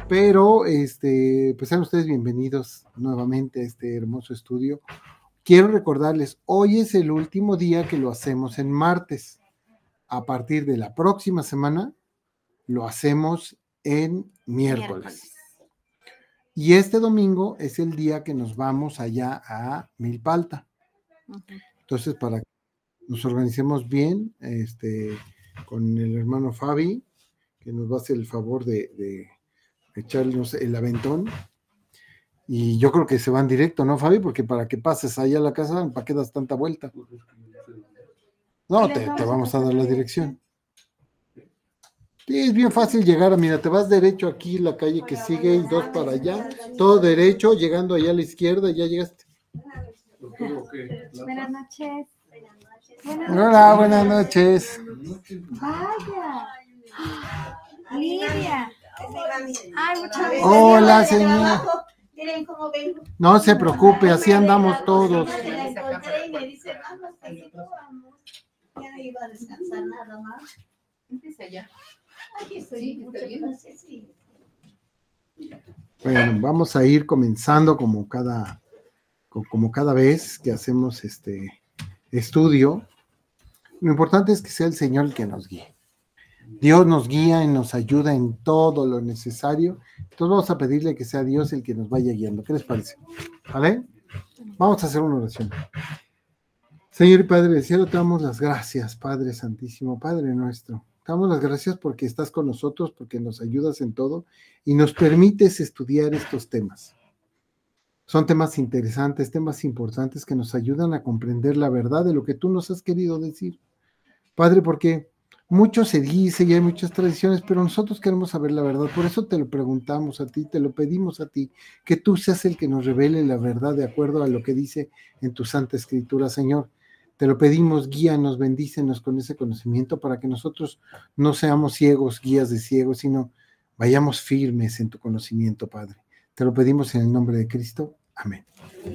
Pero, pues sean ustedes bienvenidos nuevamente a este hermoso estudio. Quiero recordarles, hoy es el último día que lo hacemos en martes. A partir de la próxima semana, lo hacemos en miércoles. Y este domingo es el día que nos vamos allá a Milpalta. Entonces, para que nos organicemos bien, con el hermano Fabi, que nos va a hacer el favor de echarnos el aventón. Y yo creo que se van directo, ¿no, Fabi? Porque para que pases allá a la casa, ¿para qué das tanta vuelta? No, te vamos a dar la dirección. Sí, es bien fácil llegar, mira, te vas derecho aquí, la calle que sigue, y 2 para allá, todo derecho, llegando allá a la izquierda, ya llegaste. Buenas noches. Hola, buenas noches. Vaya. Lidia. Ay, muchas gracias. Hola, señor. No se preocupe, así andamos todos. Ya no iba a descansar nada más. Empieza ya. Aquí estoy, muchas gracias. Bueno, vamos a ir comenzando como cada vez que hacemos este estudio. Lo importante es que sea el Señor el que nos guíe. Dios nos guía y nos ayuda en todo lo necesario. Entonces vamos a pedirle que sea Dios el que nos vaya guiando. ¿Qué les parece? ¿Vale? Vamos a hacer una oración. Señor y Padre del cielo, te damos las gracias, Padre Santísimo, Padre nuestro. Te damos las gracias porque estás con nosotros, porque nos ayudas en todo y nos permites estudiar estos temas. Son temas interesantes, temas importantes que nos ayudan a comprender la verdad de lo que tú nos has querido decir. Padre, porque mucho se dice y hay muchas tradiciones, pero nosotros queremos saber la verdad. Por eso te lo preguntamos a ti, te lo pedimos a ti, que tú seas el que nos revele la verdad de acuerdo a lo que dice en tu Santa Escritura, Señor. Te lo pedimos, guíanos, bendícenos con ese conocimiento para que nosotros no seamos ciegos, guías de ciegos, sino vayamos firmes en tu conocimiento, Padre. Te lo pedimos en el nombre de Cristo. Amén.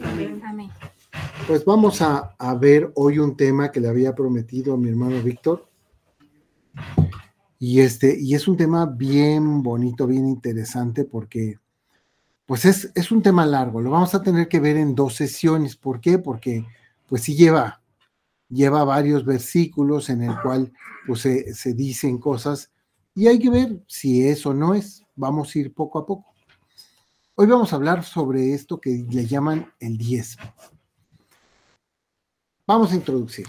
Amén. Pues vamos a ver hoy un tema que le había prometido a mi hermano Víctor. Y es un tema bien bonito, bien interesante, porque pues es un tema largo. Lo vamos a tener que ver en 2 sesiones. ¿Por qué? Porque pues sí lleva varios versículos en el cual pues se dicen cosas y hay que ver si es o no es. Vamos a ir poco a poco. Hoy vamos a hablar sobre esto que le llaman el diezmo. Vamos a introducir.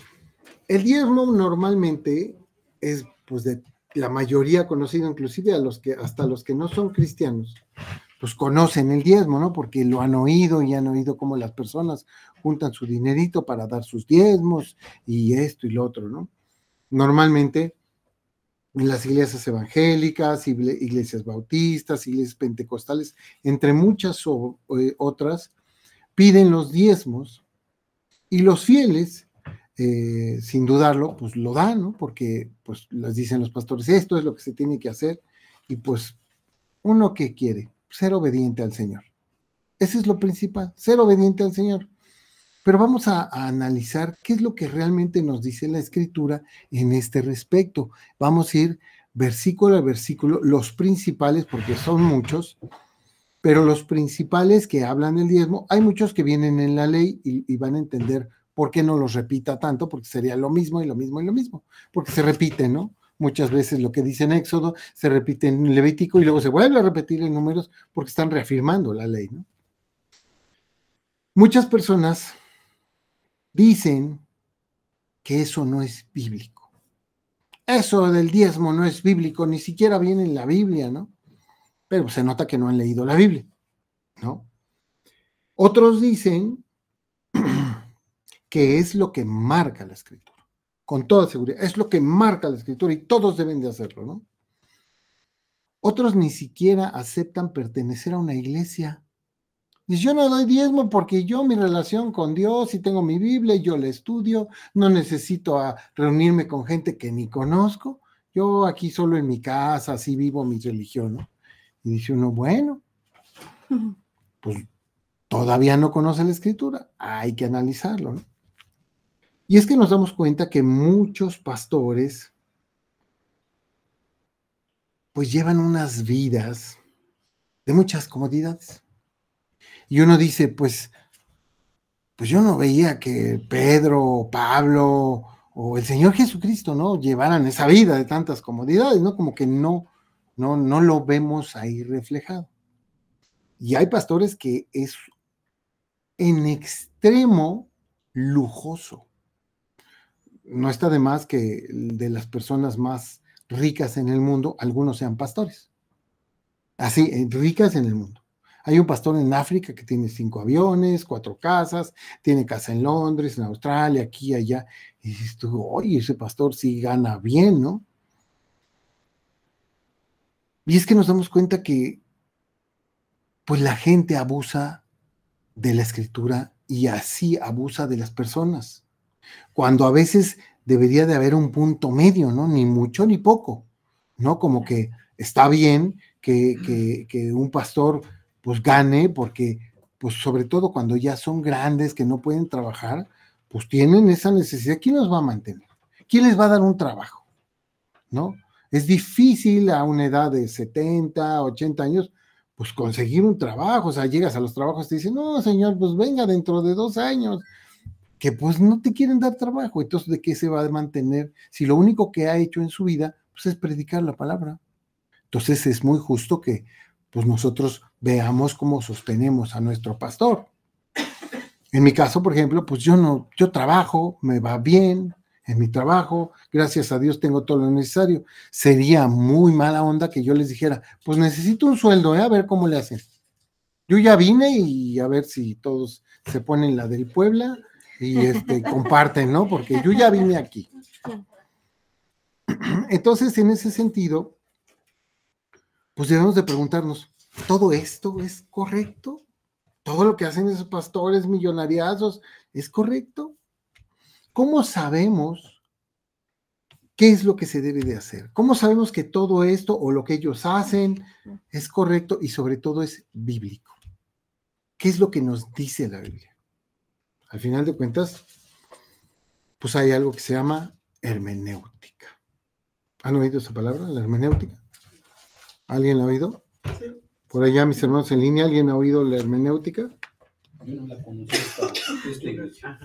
El diezmo normalmente es pues de la mayoría conocido, inclusive hasta los que no son cristianos, pues conocen el diezmo, ¿no? Porque lo han oído y han oído cómo las personas juntan su dinerito para dar sus diezmos y esto y lo otro, ¿no? Normalmente en las iglesias evangélicas, iglesias bautistas, iglesias pentecostales, entre muchas otras, piden los diezmos y los fieles, sin dudarlo, pues lo dan, ¿no? Porque pues les dicen los pastores, esto es lo que se tiene que hacer y pues uno que quiere, ser obediente al Señor. Ese es lo principal, ser obediente al Señor. Pero vamos a analizar qué es lo que realmente nos dice la Escritura en este respecto. Vamos a ir versículo a versículo, los principales, porque son muchos, pero los principales que hablan del diezmo, hay muchos que vienen en la ley y van a entender por qué no los repita tanto, porque sería lo mismo y lo mismo y lo mismo, porque se repite, ¿no? Muchas veces lo que dice en Éxodo se repite en Levítico y luego se vuelve a repetir en Números porque están reafirmando la ley, ¿no? Muchas personas dicen que eso no es bíblico. Eso del diezmo no es bíblico, ni siquiera viene en la Biblia, ¿no? Pero se nota que no han leído la Biblia, ¿no? Otros dicen que es lo que marca la Escritura, con toda seguridad, es lo que marca la Escritura y todos deben de hacerlo, ¿no? Otros ni siquiera aceptan pertenecer a una iglesia. Dice, yo no doy diezmo porque yo mi relación con Dios y tengo mi Biblia y yo la estudio, no necesito reunirme con gente que ni conozco, yo aquí solo en mi casa, así vivo mi religión, ¿no? Y dice uno, bueno, pues todavía no conoce la Escritura, hay que analizarlo, ¿no? Y es que nos damos cuenta que muchos pastores pues llevan unas vidas de muchas comodidades. Y uno dice, pues yo no veía que Pedro, Pablo o el Señor Jesucristo, ¿no?, llevaran esa vida de tantas comodidades, ¿no? Como que no lo vemos ahí reflejado. Y hay pastores que es en extremo lujoso. No está de más que de las personas más ricas en el mundo, algunos sean pastores. Así, ricas en el mundo. Hay un pastor en África que tiene 5 aviones, 4 casas, tiene casa en Londres, en Australia, aquí, allá. Y dices tú, oye, ese pastor sí gana bien, ¿no? Y es que nos damos cuenta que, pues, la gente abusa de la escritura y así abusa de las personas. Cuando a veces debería de haber un punto medio, ¿no? Ni mucho ni poco, ¿no? Como que está bien que un pastor pues gane, porque pues sobre todo cuando ya son grandes, que no pueden trabajar, pues tienen esa necesidad. ¿Quién los va a mantener? ¿Quién les va a dar un trabajo? ¿No? Es difícil a una edad de 70, 80 años, pues conseguir un trabajo. O sea, llegas a los trabajos y te dicen, no, señor, pues venga dentro de 2 años, que pues no te quieren dar trabajo. Entonces, ¿de qué se va a mantener si lo único que ha hecho en su vida pues es predicar la palabra? Entonces es muy justo que pues nosotros veamos cómo sostenemos a nuestro pastor. En mi caso, por ejemplo, pues yo trabajo, me va bien en mi trabajo, gracias a Dios tengo todo lo necesario. Sería muy mala onda que yo les dijera, pues necesito un sueldo, a ver cómo le hacen. Yo ya vine y a ver si todos se ponen la del Puebla y comparten, ¿no? Porque yo ya vine aquí. Entonces, en ese sentido, pues debemos de preguntarnos, ¿todo esto es correcto? ¿Todo lo que hacen esos pastores millonariazos es correcto? ¿Cómo sabemos qué es lo que se debe de hacer? ¿Cómo sabemos que todo esto o lo que ellos hacen es correcto y sobre todo es bíblico? ¿Qué es lo que nos dice la Biblia? Al final de cuentas, pues hay algo que se llama hermenéutica. ¿Han oído esa palabra, la hermenéutica? ¿Alguien la ha oído? Sí. Por allá, mis hermanos en línea, ¿alguien ha oído la hermenéutica? Yo no la conocí hasta esta iglesia.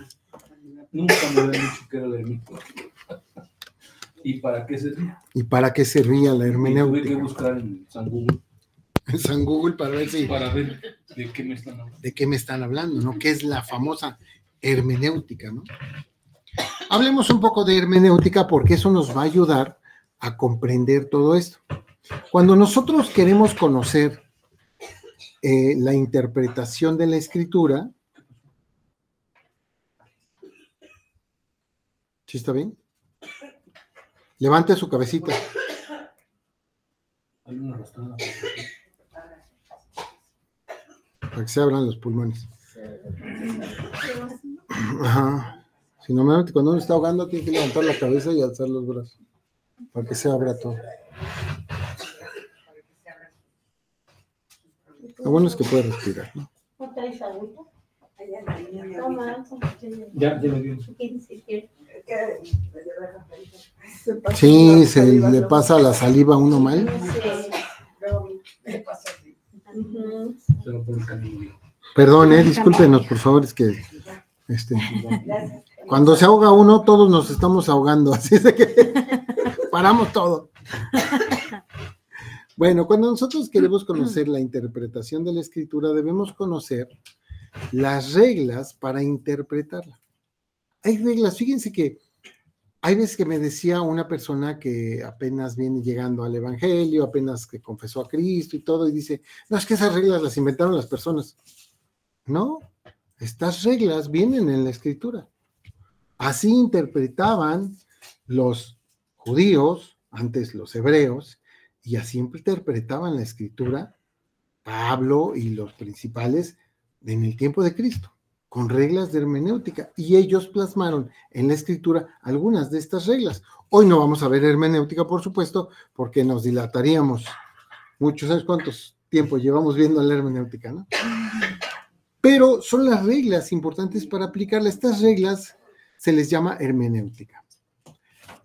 Nunca me habían dicho que era la hermenéutica. ¿Y para qué servía? ¿Y para qué servía la hermenéutica? Tuve que buscar en San Google. En San Google para ver si... Para ver de qué me están hablando. De qué me están hablando, ¿no? ¿Qué es la famosa hermenéutica, no? Hablemos un poco de hermenéutica porque eso nos va a ayudar a comprender todo esto. Cuando nosotros queremos conocer la interpretación de la escritura, ¿sí está bien? Levante su cabecita. Hay una arrastrada. Para que se abran los pulmones. Ajá. Si no, cuando uno está ahogando, tiene que levantar la cabeza y alzar los brazos. Para que se abra todo. Lo bueno es que puede respirar, ¿no? Ya me dio. Sí, se le pasa la saliva a uno mal. Se lo pone el camino. Perdón, discúlpenos, por favor, es que cuando se ahoga uno, todos nos estamos ahogando, así es de que paramos todo. Bueno, cuando nosotros queremos conocer la interpretación de la escritura, debemos conocer las reglas para interpretarla. Hay reglas, fíjense que hay veces que me decía una persona que apenas viene llegando al evangelio, apenas que confesó a Cristo y todo, y dice, no, es que esas reglas las inventaron las personas. No, estas reglas vienen en la escritura. Así interpretaban los judíos, antes los hebreos, y así interpretaban la escritura Pablo y los principales en el tiempo de Cristo, con reglas de hermenéutica, y ellos plasmaron en la escritura algunas de estas reglas. Hoy no vamos a ver hermenéutica, por supuesto, porque nos dilataríamos mucho. ¿Sabes cuántos tiempo llevamos viendo la hermenéutica, no? Pero son las reglas importantes para aplicarla. Estas reglas se les llama hermenéutica.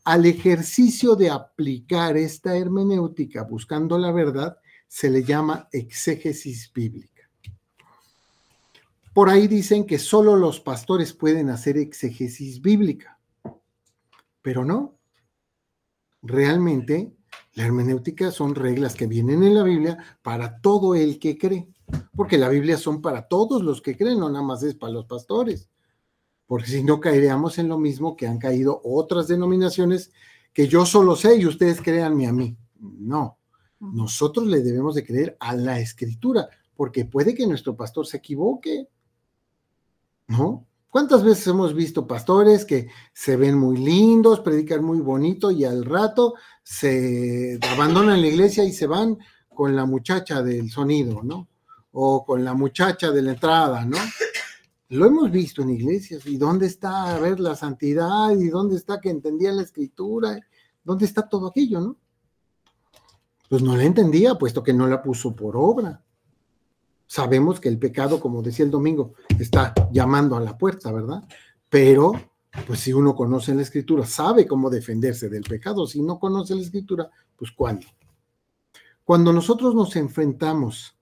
Al ejercicio de aplicar esta hermenéutica buscando la verdad, se le llama exégesis bíblica. Por ahí dicen que solo los pastores pueden hacer exégesis bíblica, pero no. Realmente, la hermenéutica son reglas que vienen en la Biblia para todo el que cree, porque la Biblia son para todos los que creen, no nada más es para los pastores, porque si no caeríamos en lo mismo que han caído otras denominaciones, que yo solo sé y ustedes créanme a mí. No, nosotros le debemos de creer a la Escritura, porque puede que nuestro pastor se equivoque, ¿no? ¿Cuántas veces hemos visto pastores que se ven muy lindos, predican muy bonito y al rato se abandonan la iglesia y se van con la muchacha del sonido, ¿no? O con la muchacha de la entrada, ¿no? Lo hemos visto en iglesias. ¿Y dónde está, a ver, la santidad? ¿Y dónde está que entendía la Escritura? ¿Dónde está todo aquello, no? Pues no la entendía, puesto que no la puso por obra. Sabemos que el pecado, como decía el domingo, está llamando a la puerta, ¿verdad? Pero, pues si uno conoce la Escritura, sabe cómo defenderse del pecado. Si no conoce la Escritura, pues ¿cuándo? Cuando nosotros nos enfrentamos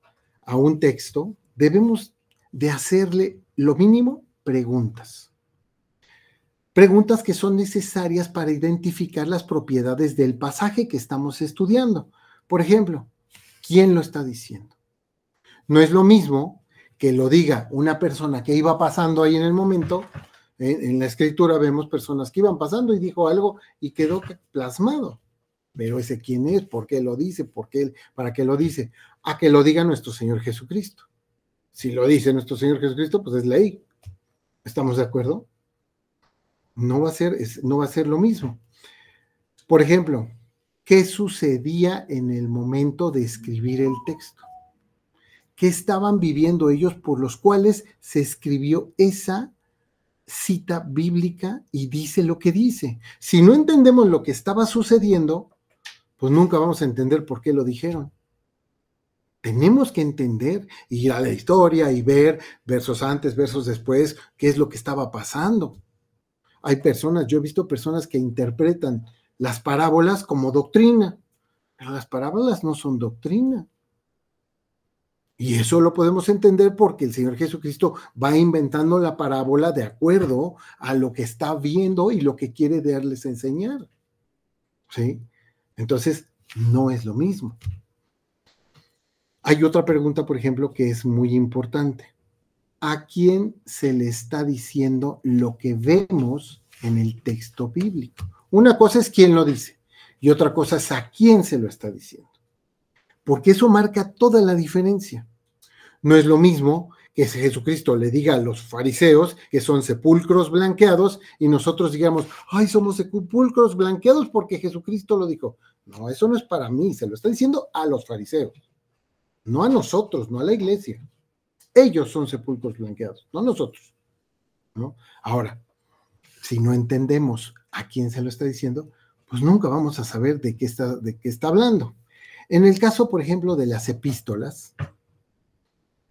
a un texto, debemos de hacerle lo mínimo preguntas. Preguntas que son necesarias para identificar las propiedades del pasaje que estamos estudiando. Por ejemplo, ¿quién lo está diciendo? No es lo mismo que lo diga una persona que iba pasando ahí en el momento. En la Escritura vemos personas que iban pasando y dijo algo y quedó plasmado. Pero ese quién es, por qué lo dice, para qué lo dice, a que lo diga nuestro Señor Jesucristo. Si lo dice nuestro Señor Jesucristo, pues es ley. ¿Estamos de acuerdo? No va a ser lo mismo. Por ejemplo, ¿qué sucedía en el momento de escribir el texto? ¿Qué estaban viviendo ellos por los cuales se escribió esa cita bíblica y dice lo que dice? Si no entendemos lo que estaba sucediendo, pues nunca vamos a entender por qué lo dijeron. Tenemos que entender, ir a la historia y ver versos antes, versos después, qué es lo que estaba pasando. Hay personas, yo he visto personas que interpretan las parábolas como doctrina, pero las parábolas no son doctrina. Y eso lo podemos entender porque el Señor Jesucristo va inventando la parábola de acuerdo a lo que está viendo y lo que quiere darles a enseñar. ¿Sí? Entonces, no es lo mismo. Hay otra pregunta, por ejemplo, que es muy importante. ¿A quién se le está diciendo lo que vemos en el texto bíblico? Una cosa es quién lo dice y otra cosa es a quién se lo está diciendo. Porque eso marca toda la diferencia. No es lo mismo que Jesucristo le diga a los fariseos que son sepulcros blanqueados y nosotros digamos, ay, somos sepulcros blanqueados porque Jesucristo lo dijo. No, eso no es para mí, se lo está diciendo a los fariseos, no a nosotros, no a la iglesia. Ellos son sepulcros blanqueados, no nosotros, ¿no? Ahora, si no entendemos a quién se lo está diciendo, pues nunca vamos a saber de qué está hablando. En el caso, por ejemplo, de las epístolas,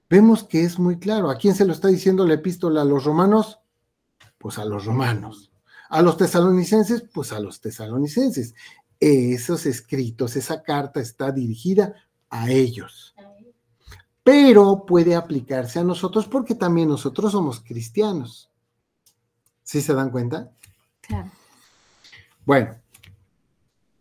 vemos que es muy claro. ¿A quién se lo está diciendo la epístola? ¿A los romanos? Pues a los romanos. ¿A los tesalonicenses? Pues a los tesalonicenses. Esos escritos, esa carta está dirigida a ellos. Pero puede aplicarse a nosotros porque también nosotros somos cristianos. ¿Sí se dan cuenta? Claro. Bueno,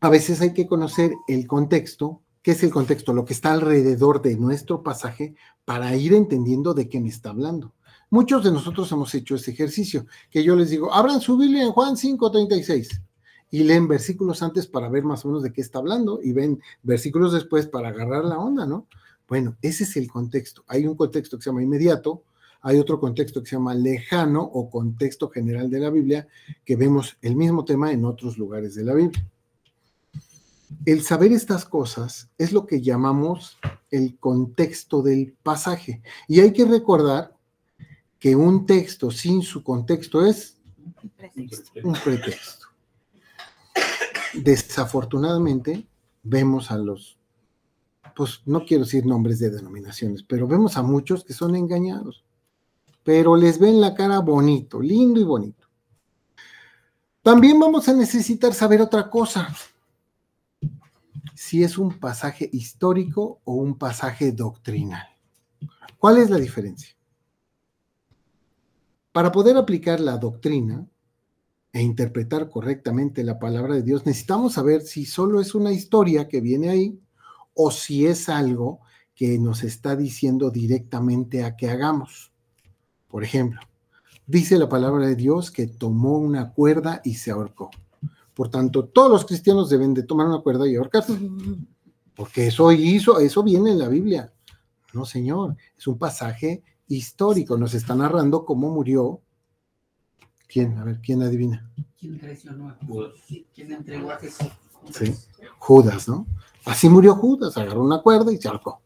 a veces hay que conocer el contexto. ¿Qué es el contexto? Lo que está alrededor de nuestro pasaje para ir entendiendo de qué me está hablando. Muchos de nosotros hemos hecho ese ejercicio, que yo les digo, abran su Biblia en Juan 5:36 y leen versículos antes para ver más o menos de qué está hablando y ven versículos después para agarrar la onda, ¿no? Bueno, ese es el contexto. Hay un contexto que se llama inmediato, hay otro contexto que se llama lejano o contexto general de la Biblia, que vemos el mismo tema en otros lugares de la Biblia. El saber estas cosas es lo que llamamos el contexto del pasaje. Y hay que recordar que un texto sin su contexto es un pretexto. Desafortunadamente, vemos a los, pues no quiero decir nombres de denominaciones, pero vemos a muchos que son engañados. Pero les ven la cara bonito, lindo y bonito. También vamos a necesitar saber otra cosa. si es un pasaje histórico o un pasaje doctrinal. ¿Cuál es la diferencia? Para poder aplicar la doctrina e interpretar correctamente la palabra de Dios, necesitamos saber si solo es una historia que viene ahí o si es algo que nos está diciendo directamente a que hagamos. Por ejemplo, dice la palabra de Dios que tomó una cuerda y se ahorcó. Por tanto, todos los cristianos deben de tomar una cuerda y ahorcarse, porque eso viene en la Biblia. No, señor, es un pasaje histórico, nos está narrando cómo murió. ¿Quién? A ver, ¿quién adivina? ¿Quién traicionó a Judas? ¿Quién entregó a Jesús? Sí, Judas, ¿no? Así murió Judas, agarró una cuerda y se ahorcó.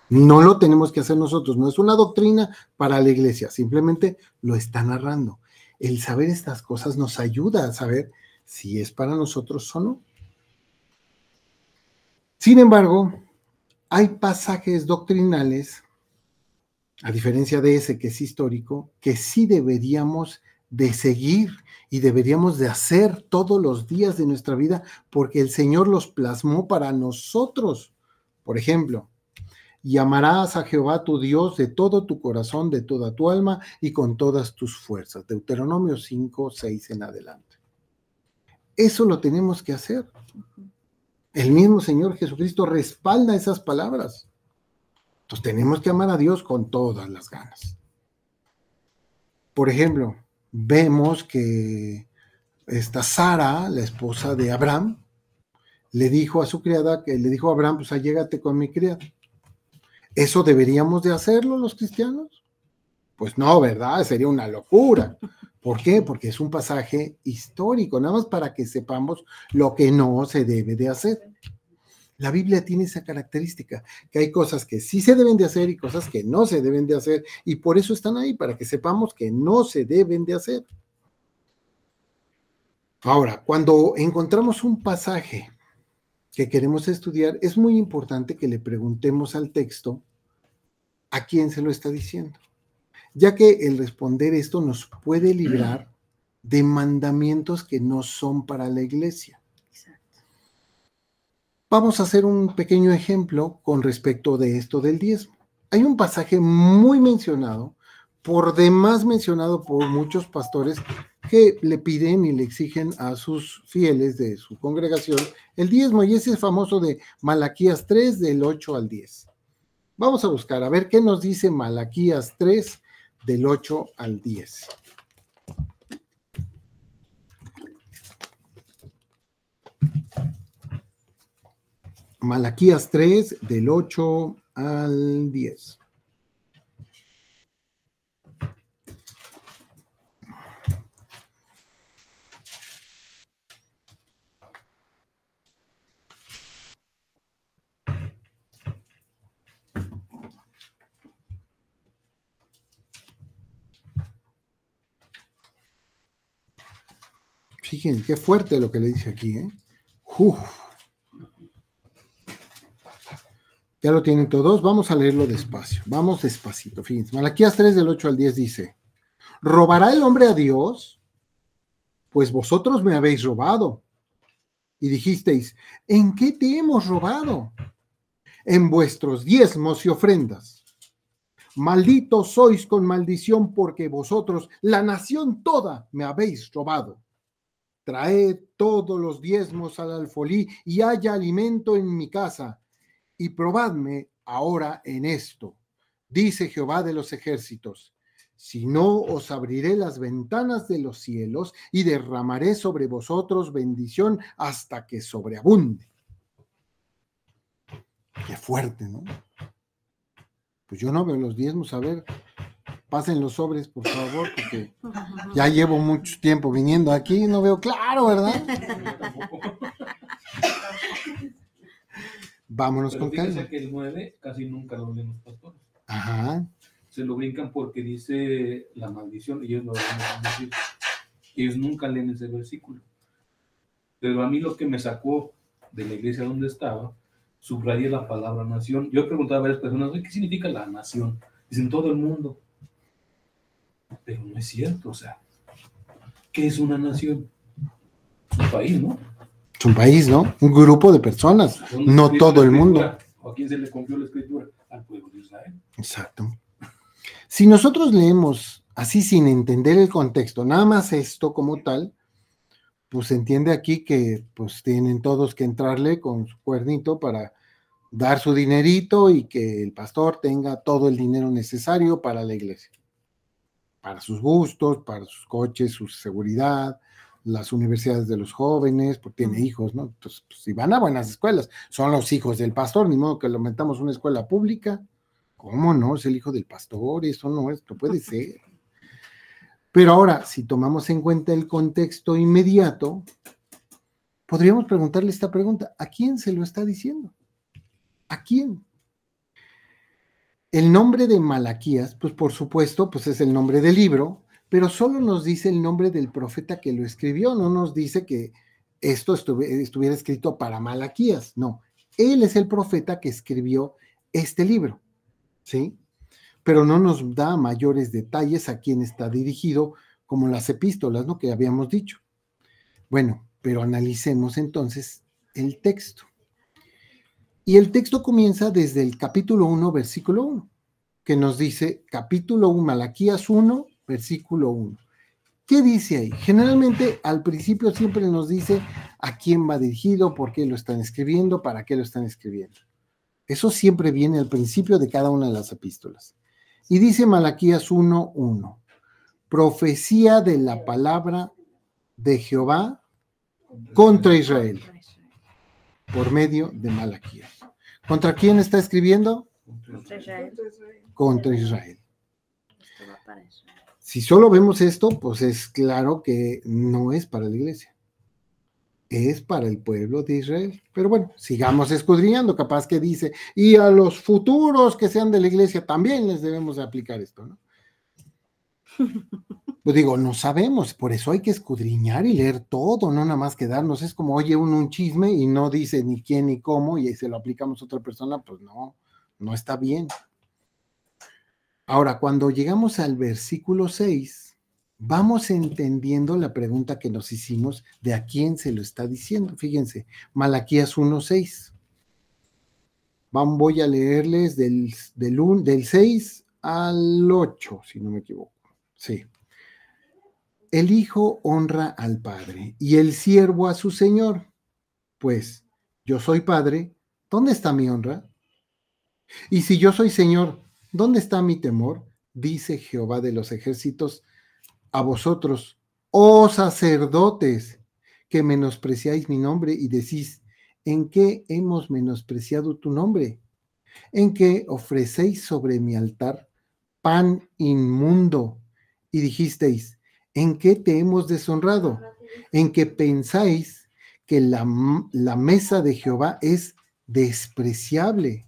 No lo tenemos que hacer nosotros, no es una doctrina para la iglesia, simplemente lo está narrando. El saber estas cosas nos ayuda a saber si es para nosotros o no. Sin embargo, hay pasajes doctrinales, a diferencia de ese que es histórico, que sí deberíamos de seguir y deberíamos de hacer todos los días de nuestra vida porque el Señor los plasmó para nosotros. Por ejemplo, y amarás a Jehová tu Dios de todo tu corazón, de toda tu alma y con todas tus fuerzas. Deuteronomio 5, 6 en adelante. Eso lo tenemos que hacer. El mismo Señor Jesucristo respalda esas palabras. Entonces tenemos que amar a Dios con todas las ganas. Por ejemplo, vemos que esta Sara, la esposa de Abraham, le dijo a su criada, que le dijo a Abraham, pues allégate con mi criada. ¿Eso deberíamos de hacerlo los cristianos? Pues no, ¿verdad? Sería una locura. ¿Por qué? Porque es un pasaje histórico, nada más para que sepamos lo que no se debe de hacer. La Biblia tiene esa característica, que hay cosas que sí se deben de hacer y cosas que no se deben de hacer, y por eso están ahí, para que sepamos que no se deben de hacer. Ahora, cuando encontramos un pasaje que queremos estudiar, es muy importante que le preguntemos al texto a quién se lo está diciendo, ya que el responder esto nos puede librar de mandamientos que no son para la iglesia. Vamos a hacer un pequeño ejemplo con respecto de esto del diezmo. Hay un pasaje muy mencionado, por demás mencionado por muchos pastores que le piden y le exigen a sus fieles de su congregación el diezmo, y ese es famoso de Malaquías 3, del 8 al 10. Vamos a buscar, a ver qué nos dice Malaquías 3, del 8 al 10. Malaquías 3, del 8 al 10. Fíjense, qué fuerte lo que le dice aquí, ¿eh? Uf. Ya lo tienen todos, vamos a leerlo despacio, vamos despacito, fíjense. Malaquías 3 del 8 al 10 dice, ¿robará el hombre a Dios? Pues vosotros me habéis robado. Y dijisteis, ¿en qué te hemos robado? En vuestros diezmos y ofrendas. Malditos sois con maldición porque vosotros, la nación toda, me habéis robado. Traed todos los diezmos al alfolí y haya alimento en mi casa. Y probadme ahora en esto, dice Jehová de los ejércitos, si no os abriré las ventanas de los cielos y derramaré sobre vosotros bendición hasta que sobreabunde. Qué fuerte, ¿no? Pues yo no veo los diezmos, a ver, pasen los sobres, por favor, porque ya llevo mucho tiempo viniendo aquí y no veo claro, ¿verdad? Vámonos. Pero con fíjense calma. que el 9 casi nunca lo leen los pastores. Ajá. Se lo brincan porque dice la maldición y ellos lo van a decir. Ellos nunca leen ese versículo. Pero a mí lo que me sacó de la iglesia donde estaba, subrayé la palabra nación. Yo he preguntado a varias personas, ¿qué significa la nación? Dicen todo el mundo. Pero no es cierto, o sea, ¿qué es una nación? Un país, ¿no? Es un país, ¿no? Un grupo de personas, no todo el mundo. ¿O a quién se le confió la escritura? Al pueblo de Israel. Exacto. Si nosotros leemos así sin entender el contexto, nada más esto como tal, pues se entiende aquí que pues tienen todos que entrarle con su cuernito para dar su dinerito y que el pastor tenga todo el dinero necesario para la iglesia, para sus gustos, para sus coches, su seguridad, las universidades de los jóvenes, porque tiene hijos, ¿no? Entonces, pues, si van a buenas escuelas, son los hijos del pastor, ni modo que lo metamos a una escuela pública. ¿Cómo no? Es el hijo del pastor, eso no puede ser. Pero ahora, si tomamos en cuenta el contexto inmediato, podríamos preguntarle esta pregunta: ¿a quién se lo está diciendo? ¿A quién? El nombre de Malaquías, pues por supuesto, pues es el nombre del libro, pero solo nos dice el nombre del profeta que lo escribió, no nos dice que esto estuviera escrito para Malaquías, no. Él es el profeta que escribió este libro, ¿sí? Pero no nos da mayores detalles a quién está dirigido, como las epístolas, ¿no? Que habíamos dicho. Bueno, pero analicemos entonces el texto. Y el texto comienza desde el capítulo 1, versículo 1, que nos dice, capítulo 1, Malaquías 1, versículo 1. ¿Qué dice ahí? Generalmente al principio siempre nos dice a quién va dirigido, por qué lo están escribiendo, para qué lo están escribiendo. Eso siempre viene al principio de cada una de las epístolas. Y dice Malaquías 1:1, profecía de la palabra de Jehová contra Israel, por medio de Malaquías. ¿Contra quién está escribiendo? Contra Israel. Contra Israel. Esto va para Israel. Si solo vemos esto, pues es claro que no es para la iglesia. Es para el pueblo de Israel. Pero bueno, sigamos escudriñando, capaz que dice, y a los futuros que sean de la iglesia también les debemos de aplicar esto, ¿no? Pues digo, no sabemos, por eso hay que escudriñar y leer todo, no nada más quedarnos, es como oye uno un chisme y no dice ni quién ni cómo y se lo aplicamos a otra persona, pues no está bien. Ahora, cuando llegamos al versículo 6, vamos entendiendo la pregunta que nos hicimos de a quién se lo está diciendo. Fíjense, Malaquías 1:6. Voy a leerles del 6 al 8, si no me equivoco. Sí. El hijo honra al padre y el siervo a su señor. Pues, yo soy padre, ¿dónde está mi honra? Y si yo soy señor, ¿dónde está mi temor? Dice Jehová de los ejércitos a vosotros, oh sacerdotes, que menospreciáis mi nombre y decís, ¿en qué hemos menospreciado tu nombre? En que ofrecéis sobre mi altar pan inmundo y dijisteis, ¿en qué te hemos deshonrado? En que pensáis que la mesa de Jehová es despreciable.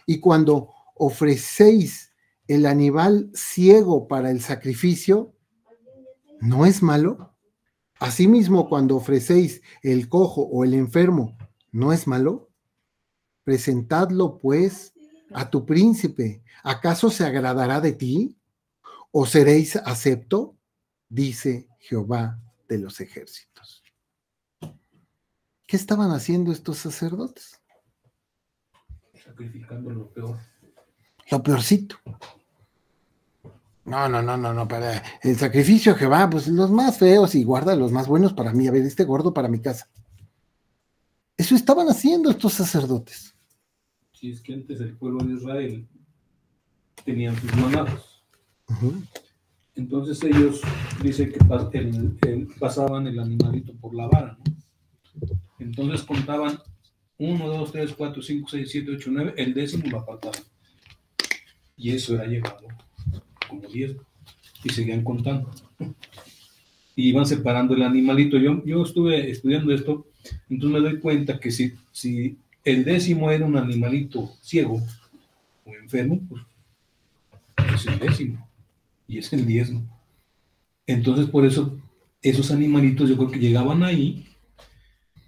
Y cuando ofrecéis el animal ciego para el sacrificio, ¿no es malo? Asimismo, cuando ofrecéis el cojo o el enfermo, ¿no es malo? Presentadlo, pues, a tu príncipe. ¿Acaso se agradará de ti? ¿O seréis acepto? Dice Jehová de los ejércitos. ¿Qué estaban haciendo estos sacerdotes? Sacrificando lo peor. Lo peorcito. No, para el sacrificio Jehová, pues los más feos y guarda los más buenos para mí. A ver, este gordo para mi casa. Eso estaban haciendo estos sacerdotes. Si es que antes el pueblo de Israel tenían sus manadas. Uh-huh. Entonces ellos dicen que pasaban el animalito por la vara, ¿no? Entonces contaban 1, 2, 3, 4, 5, 6, 7, 8, 9, el 10º lo apartaban. Y eso era llevado como 10. Y seguían contando. Y iban separando el animalito. Yo estuve estudiando esto, entonces me doy cuenta que si el 10º era un animalito ciego o enfermo, pues es el 10º. Y es el 10º. Entonces, por eso, esos animalitos yo creo que llegaban ahí,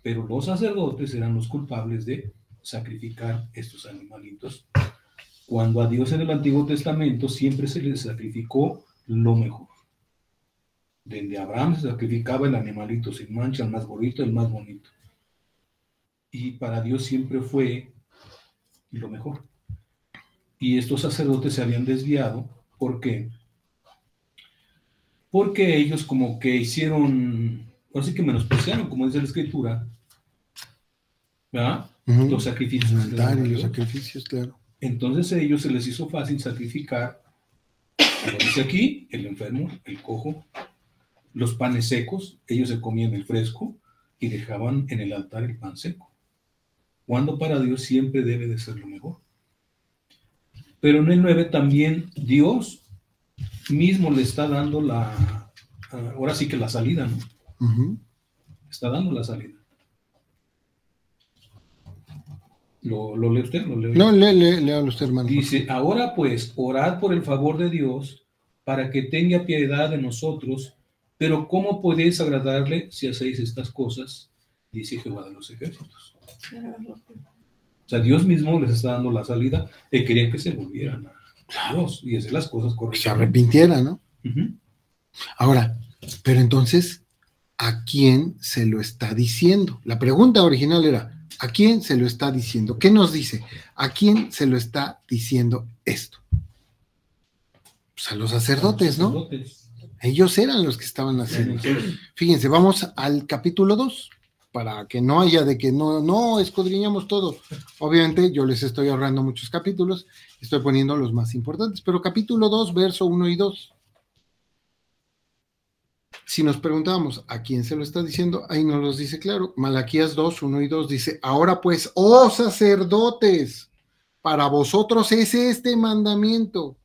pero los sacerdotes eran los culpables de sacrificar estos animalitos, cuando a Dios en el Antiguo Testamento siempre se les sacrificó lo mejor. Desde Abraham se sacrificaba el animalito sin mancha, el más gordito, el más bonito. y para Dios siempre fue lo mejor. Y estos sacerdotes se habían desviado. ¿Por qué? Porque ellos como que hicieron, ahora sí que menospreciaron, como dice la Escritura, ¿verdad? Ujú. Los sacrificios. El que altar daban a y los Dios. sacrificios, claro. Entonces a ellos se les hizo fácil sacrificar, como dice aquí, el enfermo, el cojo, los panes secos. Ellos se comían el fresco y dejaban en el altar el pan seco, cuando para Dios siempre debe de ser lo mejor. Pero en el 9 también Dios mismo le está dando ahora sí que la salida, ¿no? Ujú. Está dando la salida. ¿Lo lee usted? ¿Lo leo yo? No, léalo usted, hermano. Dice, ahora pues, orad por el favor de Dios para que tenga piedad de nosotros, pero ¿cómo podéis agradarle si hacéis estas cosas? Dice Jehová de los ejércitos. O sea, Dios mismo les está dando la salida y querían que se volvieran a Dios y hacer las cosas Que se correctas. arrepintiera, ¿no? Ujú. Ahora, pero entonces, ¿a quién se lo está diciendo? La pregunta original era, ¿a quién se lo está diciendo? ¿Qué nos dice? ¿A quién se lo está diciendo esto? Pues a los sacerdotes, ¿no? Sacerdotes. Ellos eran los que estaban haciendo. Fíjense, vamos al capítulo 2, para que no haya de que no escudriñamos todo. Obviamente yo les estoy ahorrando muchos capítulos, estoy poniendo los más importantes, pero capítulo 2, verso 1 y 2. Si nos preguntábamos a quién se lo está diciendo, ahí nos los dice claro. Malaquías 2, 1 y 2 dice, ahora pues, oh sacerdotes, para vosotros es este mandamiento.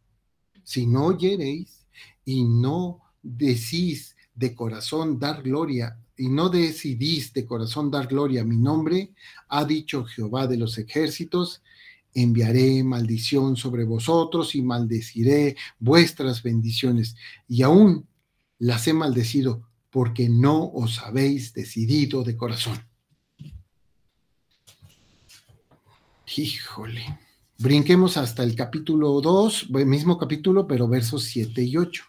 Si no oyereis y no decís de corazón dar gloria, y no decidís de corazón dar gloria a mi nombre, ha dicho Jehová de los ejércitos, enviaré maldición sobre vosotros y maldeciré vuestras bendiciones, y aún las he maldecido porque no os habéis decidido de corazón. Híjole. Brinquemos hasta el capítulo 2, mismo capítulo, pero versos 7 y 8.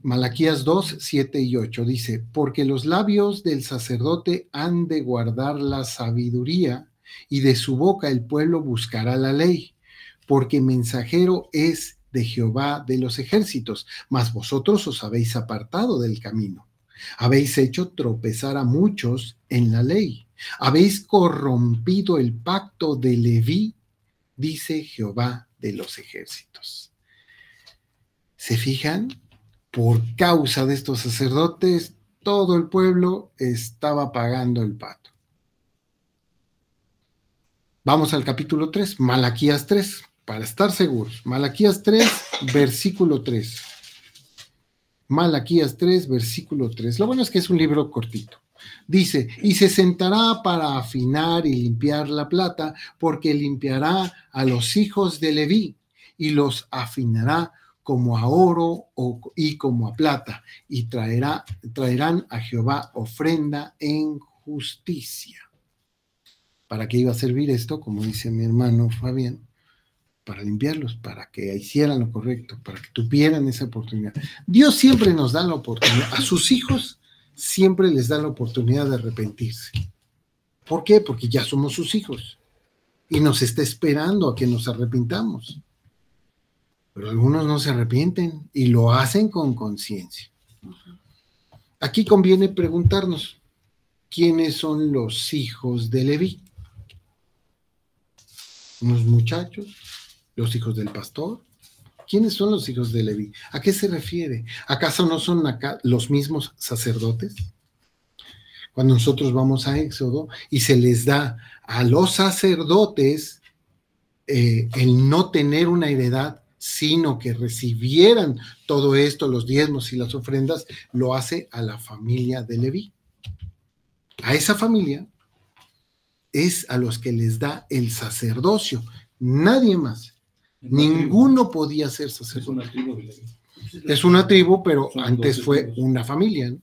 Malaquías 2, 7 y 8 dice, porque los labios del sacerdote han de guardar la sabiduría, y de su boca el pueblo buscará la ley, porque mensajero es de Jehová de los ejércitos, mas vosotros os habéis apartado del camino. Habéis hecho tropezar a muchos en la ley. Habéis corrompido el pacto de Leví, dice Jehová de los ejércitos. ¿Se fijan? Por causa de estos sacerdotes, todo el pueblo estaba pagando el pato. Vamos al capítulo 3, Malaquías 3, para estar seguros. Malaquías 3, versículo 3. Malaquías 3, versículo 3. Lo bueno es que es un libro cortito. Dice, y se sentará para afinar y limpiar la plata, porque limpiará a los hijos de Leví, y los afinará como a oro y como a plata, y traerán a Jehová ofrenda en justicia. ¿Para qué iba a servir esto? Como dice mi hermano Fabián, para limpiarlos, para que hicieran lo correcto, para que tuvieran esa oportunidad. Dios siempre nos da la oportunidad, a sus hijos siempre les da la oportunidad de arrepentirse. ¿Por qué? Porque ya somos sus hijos y nos está esperando a que nos arrepintamos. Pero algunos no se arrepienten y lo hacen con conciencia. Aquí conviene preguntarnos, ¿quiénes son los hijos de Leví? ¿Unos muchachos? ¿Los hijos del pastor? ¿Quiénes son los hijos de Leví? ¿A qué se refiere? ¿Acaso no son acá los mismos sacerdotes? Cuando nosotros vamos a Éxodo y se les da a los sacerdotes el no tener una heredad, sino que recibieran todo esto, los diezmos y las ofrendas, lo hace a la familia de Leví. A esa familia es a los que les da el sacerdocio, nadie más. Ninguno podía ser sacerdote. Es una tribu de Leví. Es una tribu, pero Son antes 12 fue tribus. una familia, ¿no?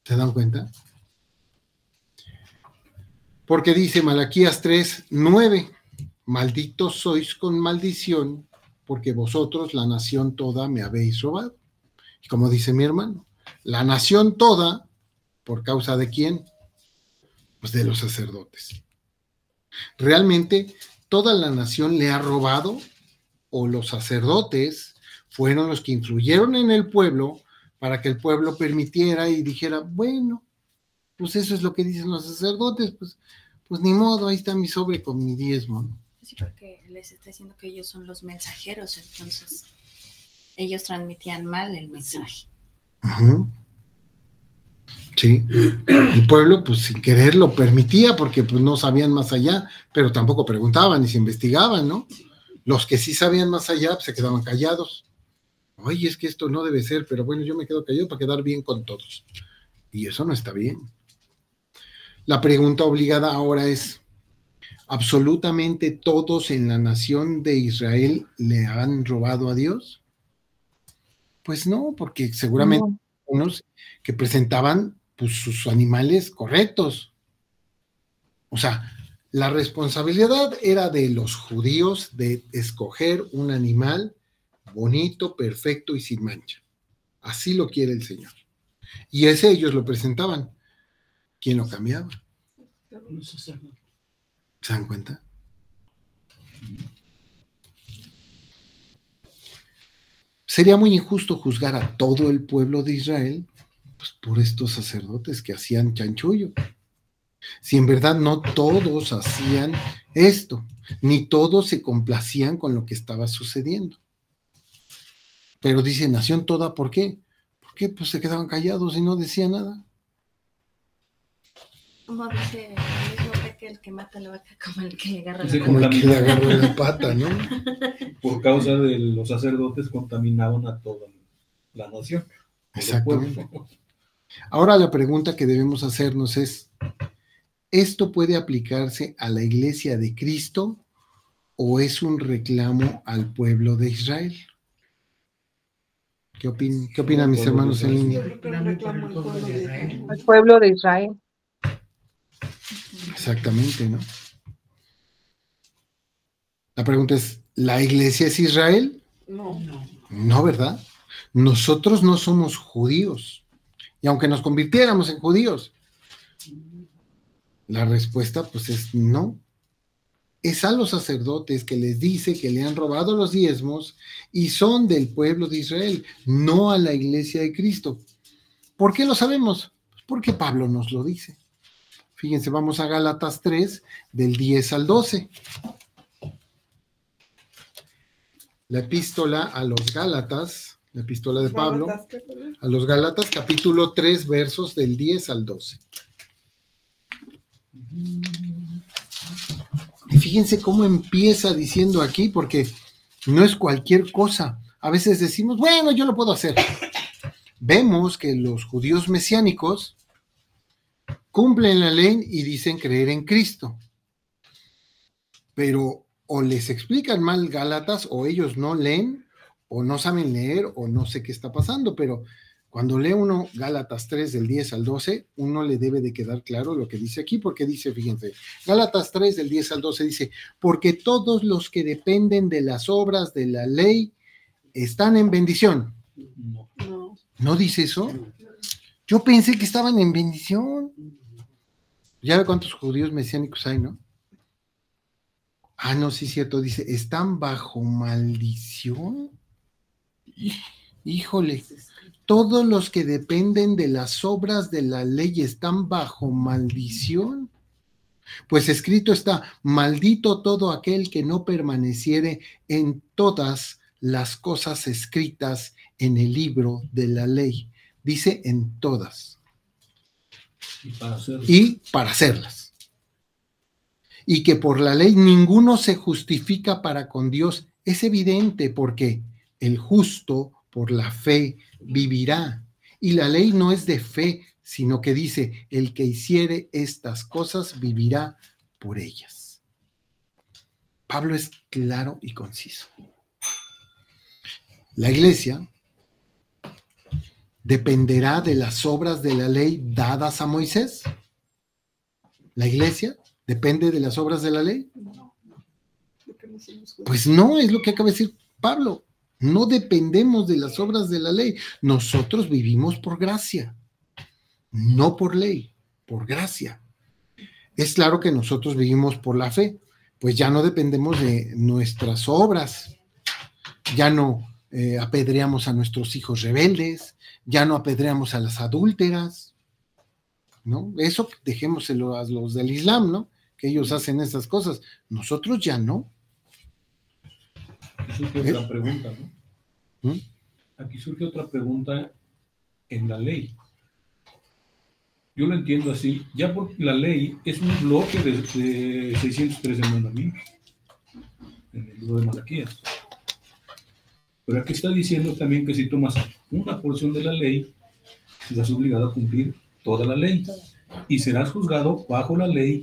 ¿Se dan cuenta? Porque dice Malaquías 3, 9, malditos sois con maldición, porque vosotros, la nación toda, me habéis robado. Y como dice mi hermano, la nación toda, ¿por causa de quién? Pues de los sacerdotes. ¿Realmente toda la nación le ha robado o los sacerdotes fueron los que influyeron en el pueblo para que el pueblo permitiera y dijera, bueno, pues eso es lo que dicen los sacerdotes, pues ni modo, ahí está mi sobre con mi diezmo, ¿no? Sí, porque les está diciendo que ellos son los mensajeros, entonces ellos transmitían mal el mensaje. Ujú. Sí, el pueblo pues sin querer lo permitía porque pues no sabían más allá, pero tampoco preguntaban ni se investigaban, ¿no? Los que sí sabían más allá pues, se quedaban callados. Oye, es que esto no debe ser, pero bueno, yo me quedo callado para quedar bien con todos. Y eso no está bien. La pregunta obligada ahora es, ¿absolutamente todos en la nación de Israel le han robado a Dios? Pues no, porque seguramente No. unos que presentaban pues, sus animales correctos. O sea, la responsabilidad era de los judíos de escoger un animal bonito, perfecto y sin mancha. Así lo quiere el Señor. Y ese ellos lo presentaban. ¿Quién lo cambiaba? Los sacerdotes. ¿Se dan cuenta? Sería muy injusto juzgar a todo el pueblo de Israel pues, por estos sacerdotes que hacían chanchullo. Si en verdad no todos hacían esto, ni todos se complacían con lo que estaba sucediendo. Pero dice, nación toda, ¿por qué? Porque pues se quedaban callados y no decían nada. Como dice el mismo que el que mata la vaca como el que le agarra Sí, la Como el vaca. que le agarró la pata, ¿no? Por causa de los sacerdotes contaminaban a toda la nación. todo el Exactamente. pueblo. Ahora la pregunta que debemos hacernos es, ¿esto puede aplicarse a la iglesia de Cristo o es un reclamo al pueblo de Israel? ¿Qué opinan mis hermanos en línea? Al pueblo de Israel. Exactamente, ¿no? La pregunta es, ¿la iglesia es Israel? No. No, ¿verdad? Nosotros no somos judíos. Y aunque nos convirtiéramos en judíos, la respuesta pues es no. Es a los sacerdotes que les dice que le han robado los diezmos y son del pueblo de Israel, no a la iglesia de Cristo. ¿Por qué lo sabemos? Pues porque Pablo nos lo dice. Fíjense, vamos a Gálatas 3, del 10 al 12. La epístola a los Gálatas, la epístola de Pablo, a los Gálatas, capítulo 3, versos del 10 al 12. Y fíjense cómo empieza diciendo aquí, porque no es cualquier cosa. A veces decimos, bueno, yo lo puedo hacer. Vemos que los judíos mesiánicos cumplen la ley y dicen creer en Cristo. Pero o les explican mal Gálatas, o ellos no leen, o no saben leer, o no sé qué está pasando, pero cuando lee uno Gálatas 3 del 10 al 12, uno le debe de quedar claro lo que dice aquí, porque dice, fíjense, Gálatas 3 del 10 al 12 dice, porque todos los que dependen de las obras de la ley están en bendición. No. ¿No dice eso? Yo pensé que estaban en bendición. Ya ve cuántos judíos mesiánicos hay, ¿no? Ah, no, sí es cierto, dice, ¿están bajo maldición? Híjole, todos los que dependen de las obras de la ley están bajo maldición. Pues escrito está, maldito todo aquel que no permaneciere en todas las cosas escritas en el libro de la ley. Dice en todas. Y para hacerlas. Y que por la ley ninguno se justifica para con Dios. Es evidente porque el justo por la fe vivirá. Y la ley no es de fe, sino que dice, el que hiciere estas cosas vivirá por ellas. Pablo es claro y conciso. La iglesia dependerá de las obras de la ley dadas a Moisés. La iglesia depende de las obras de la ley. Pues no, es lo que acaba de decir Pablo. No dependemos de las obras de la ley. Nosotros vivimos por gracia, no por ley, por gracia. Es claro que nosotros vivimos por la fe, pues ya no dependemos de nuestras obras, ya no apedreamos a nuestros hijos rebeldes, ya no apedreamos a las adúlteras, ¿no? Eso dejémoselo a los del Islam, ¿no? Que ellos hacen esas cosas. Nosotros ya no. Aquí surge otra pregunta, ¿no? Aquí surge otra pregunta en la ley. Yo lo entiendo así, ya porque la ley es un bloque de 613 mandamientos en el libro de Malaquías. Pero aquí está diciendo también que si tomas una porción de la ley, estás obligado a cumplir toda la ley y serás juzgado bajo la ley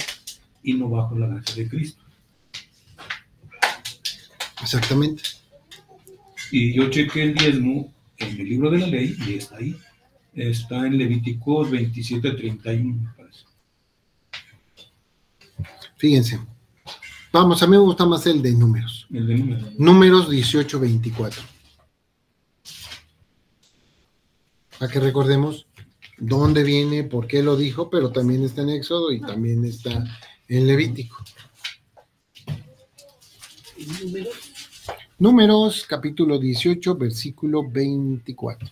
y no bajo la gracia de Cristo. Exactamente. Y yo chequé el diezmo en el libro de la ley y está ahí. Está en Levíticos 27:31, me parece. Fíjense. Vamos, a mí me gusta más el de números. El de números. Números 18:24. Para que recordemos dónde viene, por qué lo dijo, pero también está en Éxodo y también está en Levítico. Números, capítulo 18, versículo 24.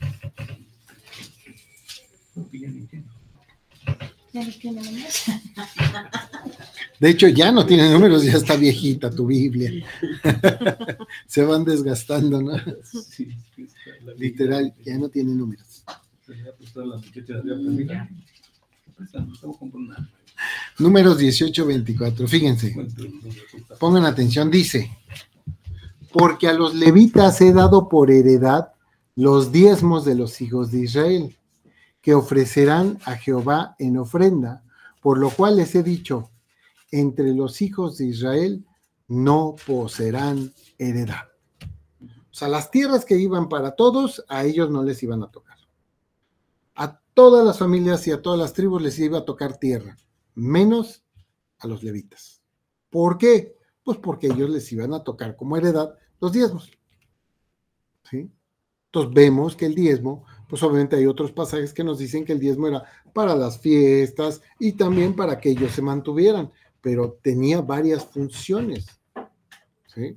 De hecho, ya no tiene números, ya está viejita tu Biblia. Se van desgastando, ¿no? Sí, Literal, ya no tiene números. Números 18:24. Fíjense, pongan atención, dice: porque a los levitas he dado por heredad los diezmos de los hijos de Israel, que ofrecerán a Jehová en ofrenda, por lo cual les he dicho, entre los hijos de Israel no poseerán heredad. O sea, las tierras que iban para todos, a ellos no les iban a tocar. A todas las familias y a todas las tribus les iba a tocar tierra, menos a los levitas. ¿Por qué? Pues porque ellos les iban a tocar como heredad los diezmos. ¿Sí? Entonces vemos que el diezmo, pues obviamente hay otros pasajes que nos dicen que el diezmo era para las fiestas y también para que ellos se mantuvieran, pero tenía varias funciones. ¿Sí?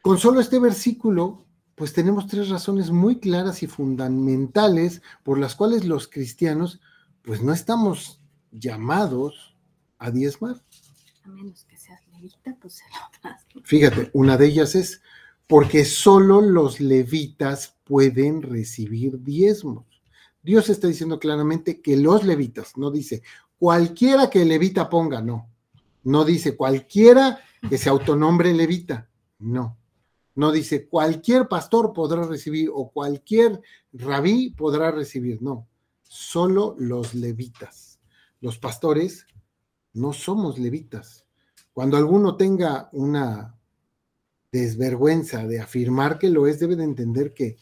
Con solo este versículo, pues tenemos 3 razones muy claras y fundamentales por las cuales los cristianos, pues no estamos llamados a diezmar. A menos que seas levita, pues se lo das. Fíjate, una de ellas es porque solo los levitas pueden recibir diezmos. Dios está diciendo claramente que los levitas, no dice cualquiera que el levita ponga, no. No dice cualquiera que se autonombre levita, no. No dice cualquier pastor podrá recibir o cualquier rabí podrá recibir, no. Solo los levitas. Los pastores no somos levitas. Cuando alguno tenga una desvergüenza de afirmar que lo es, debe de entender que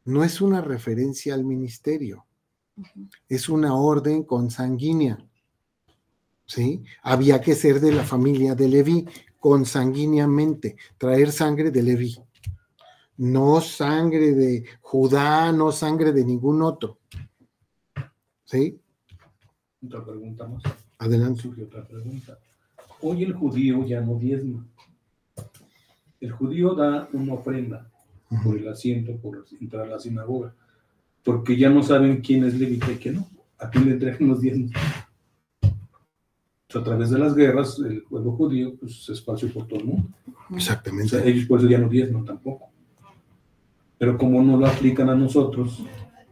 no es una referencia al ministerio, es una orden consanguínea, ¿sí? Había que ser de la familia de Leví, consanguíneamente, traer sangre de Leví, no sangre de Judá, no sangre de ningún otro, ¿sí? Otra pregunta más. Adelante. Surge otra pregunta. Hoy el judío ya no diezma. El judío da una ofrenda por el asiento, por entrar a la sinagoga, porque ya no saben quién es levita y quién no. ¿A quién le entregan los diezmos? A través de las guerras, el pueblo judío pues, se esparció por todo el mundo. Exactamente. O sea, ellos por eso ya no diezman tampoco. Pero como no lo aplican a nosotros,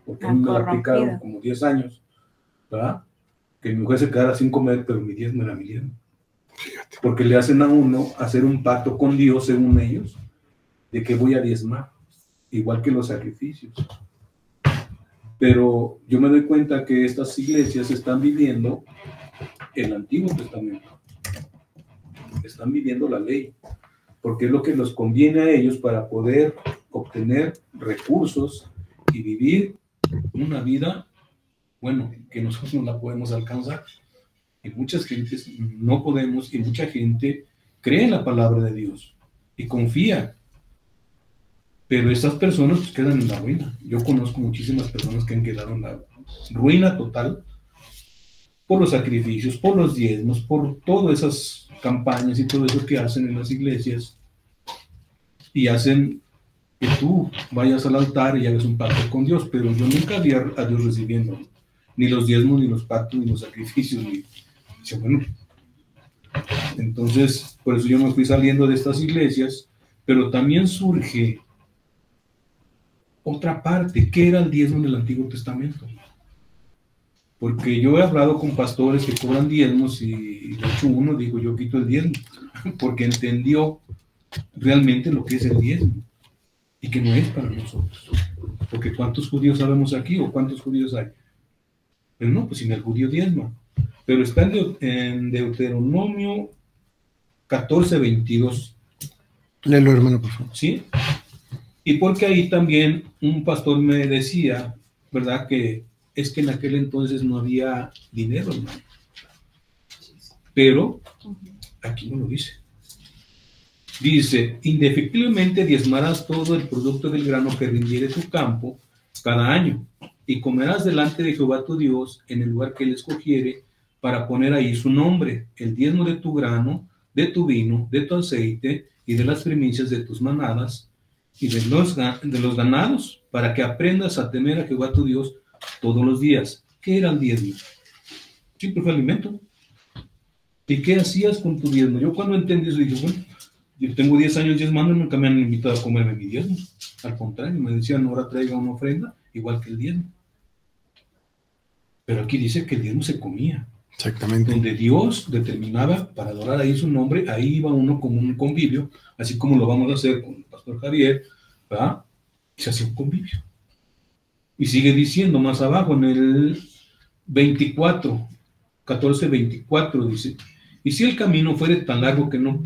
porque a mí me lo aplicaron como 10 años, ¿verdad? Que mi mujer se quedara sin comer, pero mi diezmo era mi diezmo. Fíjate. Porque le hacen a uno hacer un pacto con Dios, según ellos, de que voy a diezmar, igual que los sacrificios. Pero yo me doy cuenta que estas iglesias están viviendo el Antiguo Testamento. Están viviendo la ley, porque es lo que les conviene a ellos para poder obtener recursos y vivir una vida, bueno, que nosotros no la podemos alcanzar. Y muchas gentes no podemos, y mucha gente cree en la palabra de Dios y confía. Pero estas personas pues, quedan en la ruina. Yo conozco muchísimas personas que han quedado en la ruina total por los sacrificios, por los diezmos, por todas esas campañas y todo eso que hacen en las iglesias, y hacen que tú vayas al altar y hagas un pacto con Dios, pero yo nunca vi a Dios recibiendo ni los diezmos, ni los pactos, ni los sacrificios, ni... Bueno, entonces, por eso yo me fui saliendo de estas iglesias, pero también surge otra parte. ¿Qué era el diezmo en el Antiguo Testamento? Porque yo he hablado con pastores que cobran diezmos y de hecho uno dijo, yo quito el diezmo, porque entendió realmente lo que es el diezmo y que no es para nosotros. Porque ¿cuántos judíos sabemos aquí o cuántos judíos hay? Pero no, pues sin el judío diezma. Pero está en Deuteronomio 14:22. Léelo, hermano, por favor. ¿Sí? Y porque ahí también un pastor me decía, ¿verdad? Que es que en aquel entonces no había dinero, hermano. Pero aquí no lo dice. Dice, indefectiblemente diezmarás todo el producto del grano que rindiere tu campo cada año, y comerás delante de Jehová tu Dios en el lugar que él escogiere para poner ahí su nombre, el diezmo de tu grano, de tu vino, de tu aceite y de las primicias de tus manadas y de los ganados, para que aprendas a temer a Jehová tu Dios todos los días. ¿Qué era el diezmo? Siempre fue alimento. ¿Y qué hacías con tu diezmo? Yo cuando entendí eso dije, bueno, yo tengo 10 años diezmando y nunca me han invitado a comerme mi diezmo. Al contrario, me decían, ahora traiga una ofrenda, igual que el diezmo. Pero aquí dice que el diezmo se comía. Exactamente. Donde Dios determinaba para adorar ahí su nombre, ahí iba uno como un convivio, así como lo vamos a hacer con el pastor Javier, ¿verdad? Y se hacía un convivio. Y sigue diciendo más abajo en el 14:24, dice, y si el camino fuere tan largo que no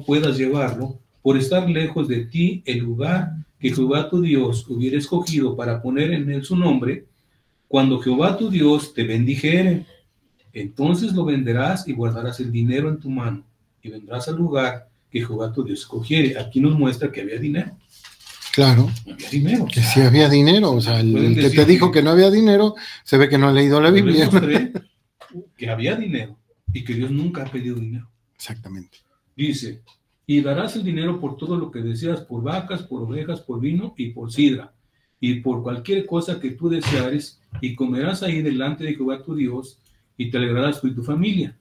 puedas llevarlo, por estar lejos de ti el lugar que Jehová tu Dios hubiera escogido para poner en él su nombre, cuando Jehová tu Dios te bendijere, entonces lo venderás y guardarás el dinero en tu mano, y vendrás al lugar que Jehová tu Dios escogiere. Aquí nos muestra que había dinero. Claro. Había dinero. Que sí había dinero. O sea, el que te dijo que no había dinero, se ve que no ha leído la Biblia. Yo les mostré que había dinero y que Dios nunca ha pedido dinero. Exactamente. Dice, y darás el dinero por todo lo que deseas, por vacas, por ovejas, por vino y por sidra, y por cualquier cosa que tú deseares, y comerás ahí delante de Jehová tu Dios, y te alegrarás tú y tu familia.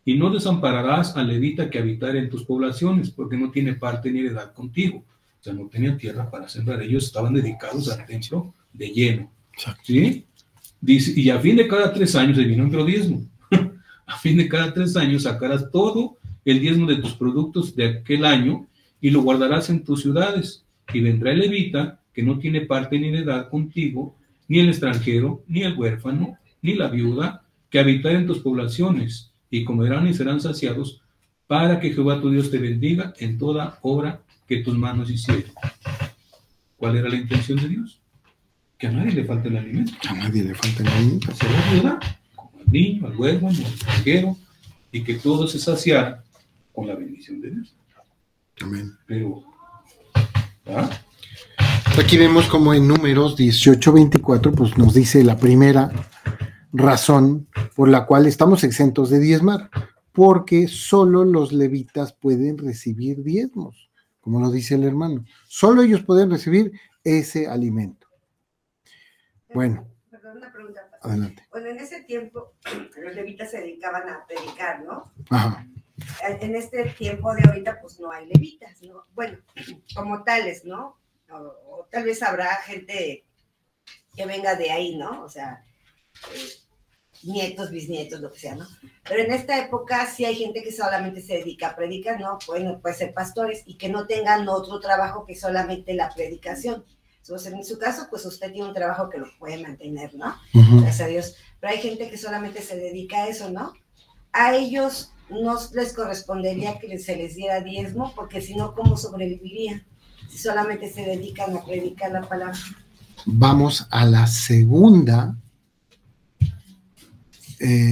Y no desampararás al levita que habitare en tus poblaciones, porque no tiene parte ni heredad contigo. O sea, no tenían tierra para sembrar. Ellos estaban dedicados al templo de lleno. ¿Sí? Dice, y a fin de cada 3 años, ahí vino otro diezmo. A fin de cada 3 años sacarás todo el diezmo de tus productos de aquel año y lo guardarás en tus ciudades. Y vendrá el levita que no tiene parte ni heredad contigo, ni el extranjero, ni el huérfano, ni la viuda, que habitar en tus poblaciones, y comerán y serán saciados, para que Jehová tu Dios te bendiga en toda obra que tus manos hicieron. ¿Cuál era la intención de Dios? Que a nadie le falte el alimento. A nadie le falta el alimento. Hacer la viuda, como al niño, al huérfano, al extranjero, y que todo se saciara con la bendición de Dios. Amén. Pero, ¿ah? Aquí vemos como en Números 18:24, pues nos dice la primera razón por la cual estamos exentos de diezmar, porque solo los levitas pueden recibir diezmos, como lo dice el hermano. Solo ellos pueden recibir ese alimento. Bueno. Perdón, una pregunta. Adelante. Bueno, en ese tiempo los levitas se dedicaban a predicar, ¿no? Ajá. En este tiempo de ahorita, pues no hay levitas, ¿no? Bueno, como tales, ¿no? O tal vez habrá gente que venga de ahí, ¿no? O sea, nietos, bisnietos, lo que sea, ¿no? Pero en esta época sí hay gente que solamente se dedica a predicar, ¿no? Bueno, puede ser pastores y que no tengan otro trabajo que solamente la predicación. Entonces, en su caso, pues usted tiene un trabajo que lo puede mantener, ¿no? Gracias a Dios. Pero hay gente que solamente se dedica a eso, ¿no? A ellos no les correspondería que se les diera diezmo, porque si no, ¿cómo sobrevivirían? Si solamente se dedican a predicar la palabra. Vamos a la segunda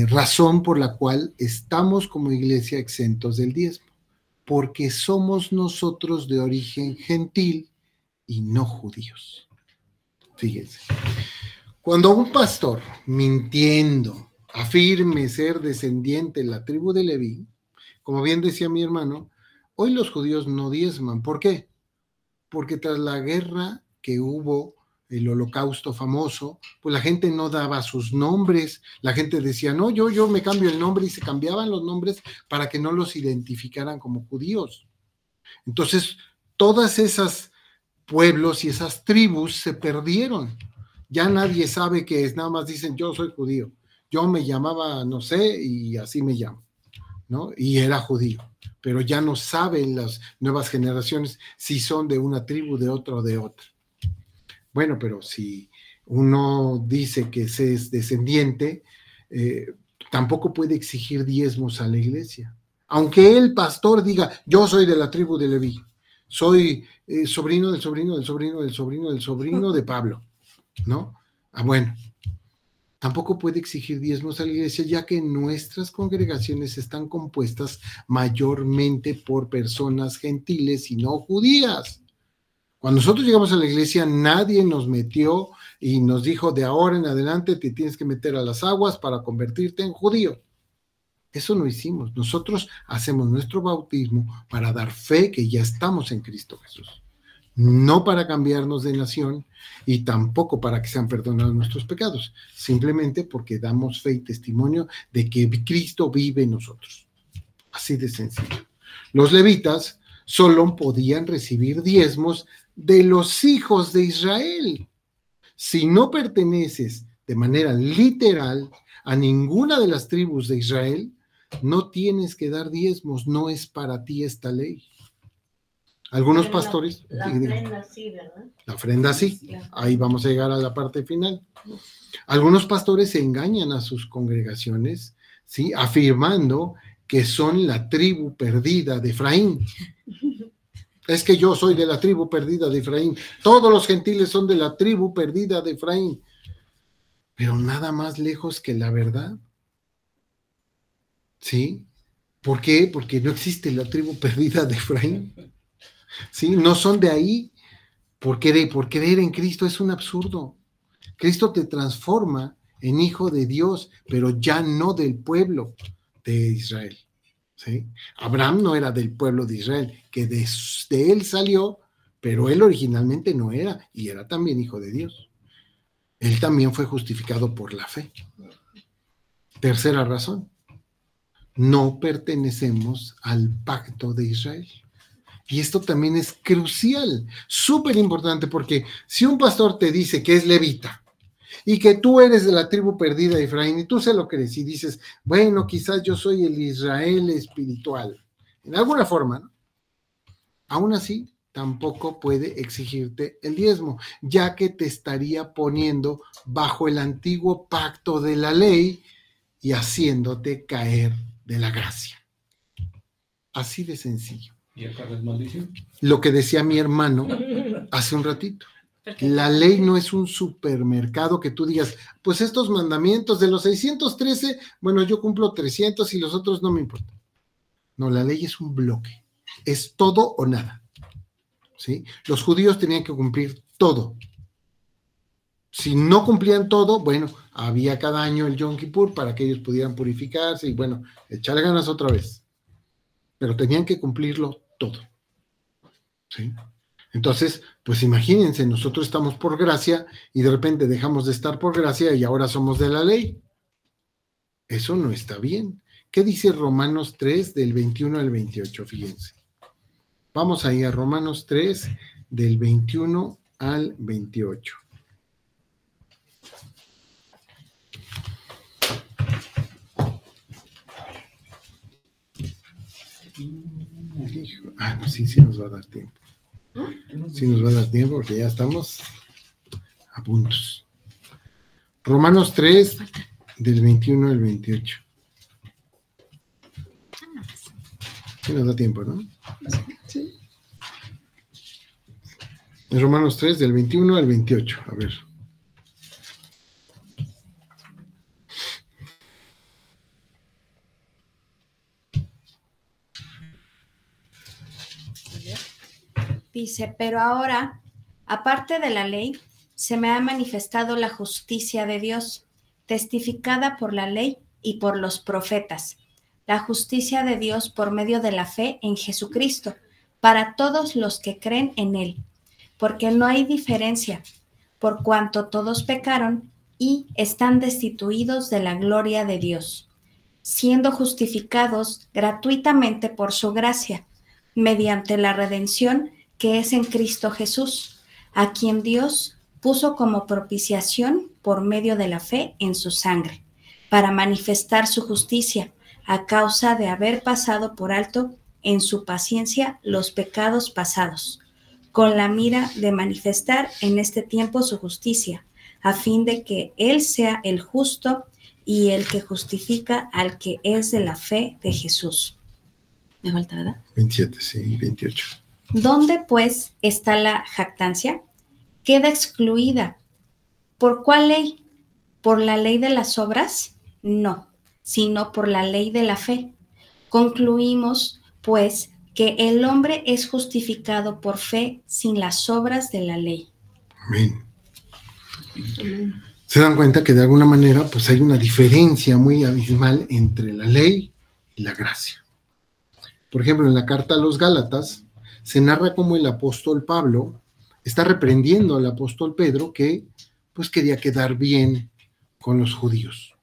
razón por la cual estamos como iglesia exentos del diezmo, porque somos nosotros de origen gentil y no judíos. Fíjense, cuando un pastor, mintiendo, afirme ser descendiente de la tribu de Leví, como bien decía mi hermano, hoy los judíos no diezman. ¿Por qué? Porque tras la guerra que hubo, el holocausto famoso, pues la gente no daba sus nombres, la gente decía, no, yo me cambio el nombre, y se cambiaban los nombres para que no los identificaran como judíos. Entonces, todas esas pueblos y esas tribus se perdieron. Ya nadie sabe qué es, nada más dicen, yo soy judío. Yo me llamaba, no sé, y así me llamo, ¿no? Y era judío. Pero ya no saben las nuevas generaciones si son de una tribu, de otra o de otra. Bueno, pero si uno dice que se es descendiente, tampoco puede exigir diezmos a la iglesia. Aunque el pastor diga, yo soy de la tribu de Leví, soy sobrino del sobrino del sobrino del sobrino del sobrino de Pablo, ¿no? Bueno, tampoco puede exigir diezmos a la iglesia, ya que nuestras congregaciones están compuestas mayormente por personas gentiles y no judías. Cuando nosotros llegamos a la iglesia, nadie nos metió y nos dijo, de ahora en adelante te tienes que meter a las aguas para convertirte en judío. Eso no hicimos. Nosotros hacemos nuestro bautismo para dar fe que ya estamos en Cristo Jesús. No para cambiarnos de nación y tampoco para que sean perdonados nuestros pecados, simplemente porque damos fe y testimonio de que Cristo vive en nosotros. Así de sencillo. Los levitas solo podían recibir diezmos de los hijos de Israel. Si no perteneces de manera literal a ninguna de las tribus de Israel, no tienes que dar diezmos, no es para ti esta ley. Algunos Pero pastores... La ofrenda sí, ¿verdad? La ofrenda sí, ahí vamos a llegar a la parte final. Algunos pastores engañan a sus congregaciones, ¿sí? Afirmando que son la tribu perdida de Efraín. Es que yo soy de la tribu perdida de Efraín. Todos los gentiles son de la tribu perdida de Efraín. Pero nada más lejos que la verdad. ¿Sí? ¿Por qué? Porque no existe la tribu perdida de Efraín. ¿Sí? No son de ahí. Por creer en Cristo es un absurdo. Cristo te transforma en hijo de Dios, pero ya no del pueblo de Israel. ¿Sí? Abraham no era del pueblo de Israel, que de él salió, pero él originalmente no era, y era también hijo de Dios. Él también fue justificado por la fe. Tercera razón, no pertenecemos al pacto de Israel. Y esto también es crucial, súper importante, porque si un pastor te dice que es levita y que tú eres de la tribu perdida de Efraín y tú se lo crees y dices, bueno, quizás yo soy el Israel espiritual, en alguna forma, ¿no? Aún así, tampoco puede exigirte el diezmo, ya que te estaría poniendo bajo el antiguo pacto de la ley y haciéndote caer de la gracia. Así de sencillo. ¿Y acá es maldición? Lo que decía mi hermano hace un ratito. La ley no es un supermercado que tú digas, pues estos mandamientos de los 613, bueno, yo cumplo 300 y los otros no me importan. No, la ley es un bloque. Es todo o nada. ¿Sí? Los judíos tenían que cumplir todo. Si no cumplían todo, bueno, había cada año el Yom Kippur para que ellos pudieran purificarse y, bueno, echarle ganas otra vez. Pero tenían que cumplirlo todo. ¿Sí? Entonces, pues imagínense, nosotros estamos por gracia y de repente dejamos de estar por gracia y ahora somos de la ley. Eso no está bien. ¿Qué dice Romanos 3 del 21 al 28? Fíjense. Vamos ahí a Romanos 3 del 21 al 28. Pues sí nos va a dar tiempo. Sí nos va a dar tiempo porque ya estamos a puntos. Romanos 3, del 21 al 28. Sí nos da tiempo, ¿no? Sí. En Romanos 3, del 21 al 28. A ver. Dice, pero ahora, aparte de la ley, se me ha manifestado la justicia de Dios, testificada por la ley y por los profetas, la justicia de Dios por medio de la fe en Jesucristo, para todos los que creen en Él, porque no hay diferencia, por cuanto todos pecaron y están destituidos de la gloria de Dios, siendo justificados gratuitamente por su gracia, mediante la redención que es en Cristo Jesús, a quien Dios puso como propiciación por medio de la fe en su sangre, para manifestar su justicia, a causa de haber pasado por alto en su paciencia los pecados pasados, con la mira de manifestar en este tiempo su justicia, a fin de que Él sea el justo y el que justifica al que es de la fe de Jesús. Me falta, ¿verdad? 27, sí, 28. ¿Dónde, pues, está la jactancia? Queda excluida. ¿Por cuál ley? ¿Por la ley de las obras? No, sino por la ley de la fe. Concluimos, pues, que el hombre es justificado por fe sin las obras de la ley. Amén. Se dan cuenta que de alguna manera pues hay una diferencia muy abismal entre la ley y la gracia. Por ejemplo, en la carta a los Gálatas se narra cómo el apóstol Pablo está reprendiendo al apóstol Pedro que pues quería quedar bien con los judíos.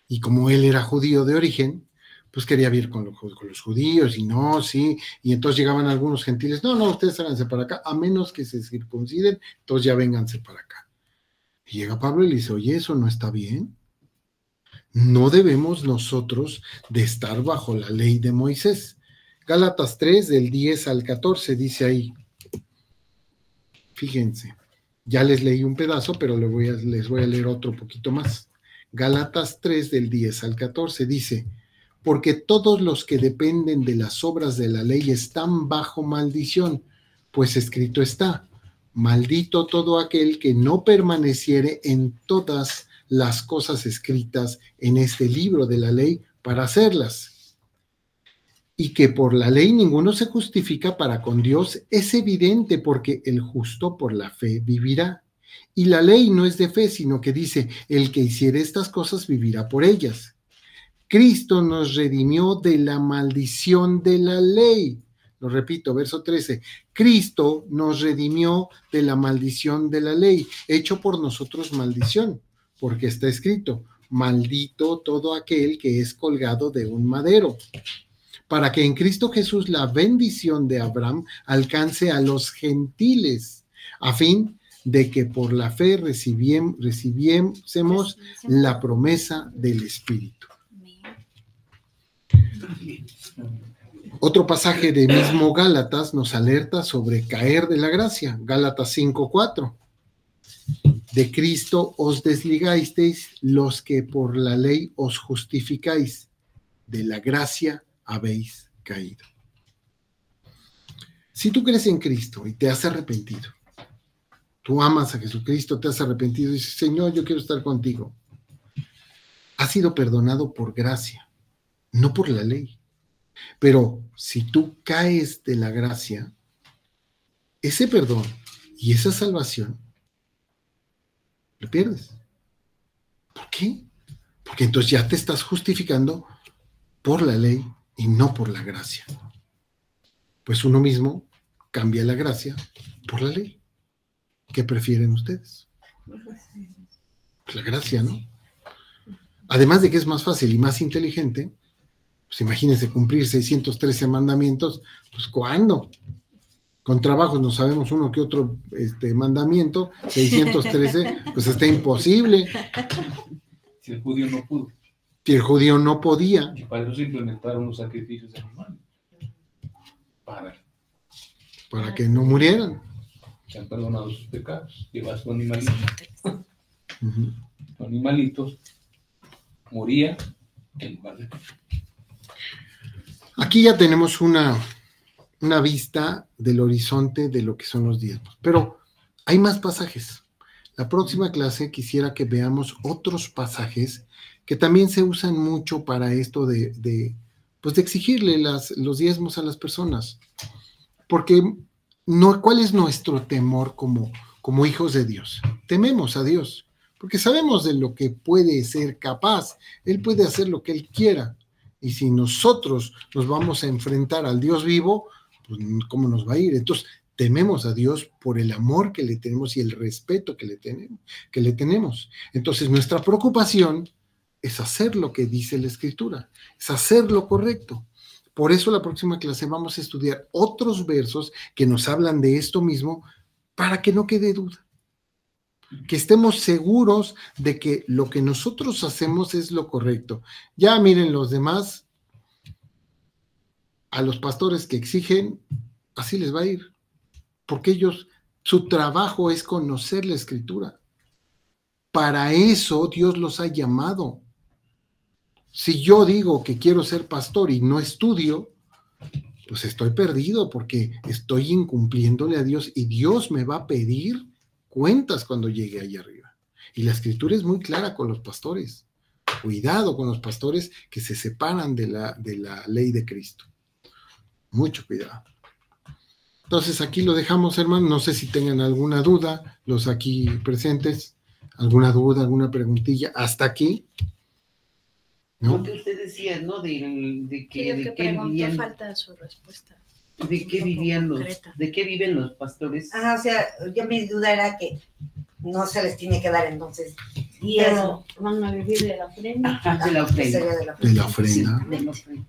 Y como él era judío de origen, pues quería vivir con los judíos y no, sí. Y entonces llegaban algunos gentiles, no, ustedes háganse para acá, a menos que se circunciden, entonces ya vénganse para acá. Y llega Pablo y le dice, oye, eso no está bien. No debemos nosotros de estar bajo la ley de Moisés. Gálatas 3, del 10 al 14, dice ahí. Fíjense, ya les leí un pedazo, pero les voy a leer otro poquito más. Gálatas 3, del 10 al 14, dice, porque todos los que dependen de las obras de la ley están bajo maldición, pues escrito está, maldito todo aquel que no permaneciere en todas las cosas escritas en este libro de la ley para hacerlas. Y que por la ley ninguno se justifica para con Dios es evidente, porque el justo por la fe vivirá. Y la ley no es de fe, sino que dice, el que hiciere estas cosas vivirá por ellas. Cristo nos redimió de la maldición de la ley. Lo repito, verso 13. Cristo nos redimió de la maldición de la ley, hecho por nosotros maldición, porque está escrito, maldito todo aquel que es colgado de un madero, para que en Cristo Jesús la bendición de Abraham alcance a los gentiles, a fin de que por la fe recibiésemos la promesa del Espíritu. Otro pasaje de mismo Gálatas nos alerta sobre caer de la gracia. Gálatas 5:4. De Cristo os desligasteis los que por la ley os justificáis. De la gracia habéis caído. Si tú crees en Cristo y te has arrepentido, tú amas a Jesucristo, te has arrepentido y dices, Señor, yo quiero estar contigo. Has sido perdonado por gracia, no por la ley. Pero si tú caes de la gracia, ese perdón y esa salvación lo pierdes. ¿Por qué? Porque entonces ya te estás justificando por la ley y no por la gracia. Pues uno mismo cambia la gracia por la ley. ¿Qué prefieren ustedes? Pues la gracia, ¿no? Además de que es más fácil y más inteligente, pues imagínense cumplir 613 mandamientos, pues ¿cuándo? Con trabajos no sabemos uno que otro mandamiento, 613, pues está imposible. Si el judío no pudo. Si el judío no podía. Y para eso se implementaron los sacrificios animales. Para que no murieran. Se han perdonado sus pecados. Llevas tu animalito. Los animalitos moría en lugar de... Aquí ya tenemos una vista del horizonte de lo que son los diezmos, pero hay más pasajes. La próxima clase quisiera que veamos otros pasajes que también se usan mucho para esto de exigirle los diezmos a las personas. Porque ¿cuál es nuestro temor como hijos de Dios? Tememos a Dios, porque sabemos de lo que puede ser capaz. Él puede hacer lo que Él quiera. Y si nosotros nos vamos a enfrentar al Dios vivo, pues ¿cómo nos va a ir? Entonces, tememos a Dios por el amor que le tenemos y el respeto que le tenemos. Entonces, nuestra preocupación es hacer lo que dice la Escritura, es hacer lo correcto. Por eso la próxima clase vamos a estudiar otros versos que nos hablan de esto mismo, para que no quede duda. Que estemos seguros de que lo que nosotros hacemos es lo correcto. Ya miren los demás, a los pastores que exigen, así les va a ir. Porque ellos, su trabajo es conocer la Escritura. Para eso Dios los ha llamado. Si yo digo que quiero ser pastor y no estudio, pues estoy perdido porque estoy incumpliéndole a Dios y Dios me va a pedir cuentas cuando llegue allá arriba. Y la Escritura es muy clara con los pastores. Cuidado con los pastores que se separan de la ley de Cristo. Mucho cuidado. Entonces aquí lo dejamos, hermanos. No sé si tengan alguna duda, los aquí presentes. ¿Alguna duda, alguna preguntilla? ¿Hasta aquí? ¿No? Lo que usted decía, ¿no? De que vivían, falta su respuesta. ¿De qué viven los pastores? O sea, yo mi duda era que no se les tiene que dar entonces diezmo. Van a vivir de la ofrenda. De la ofrenda. De la ofrenda. Sí, de la ofrenda.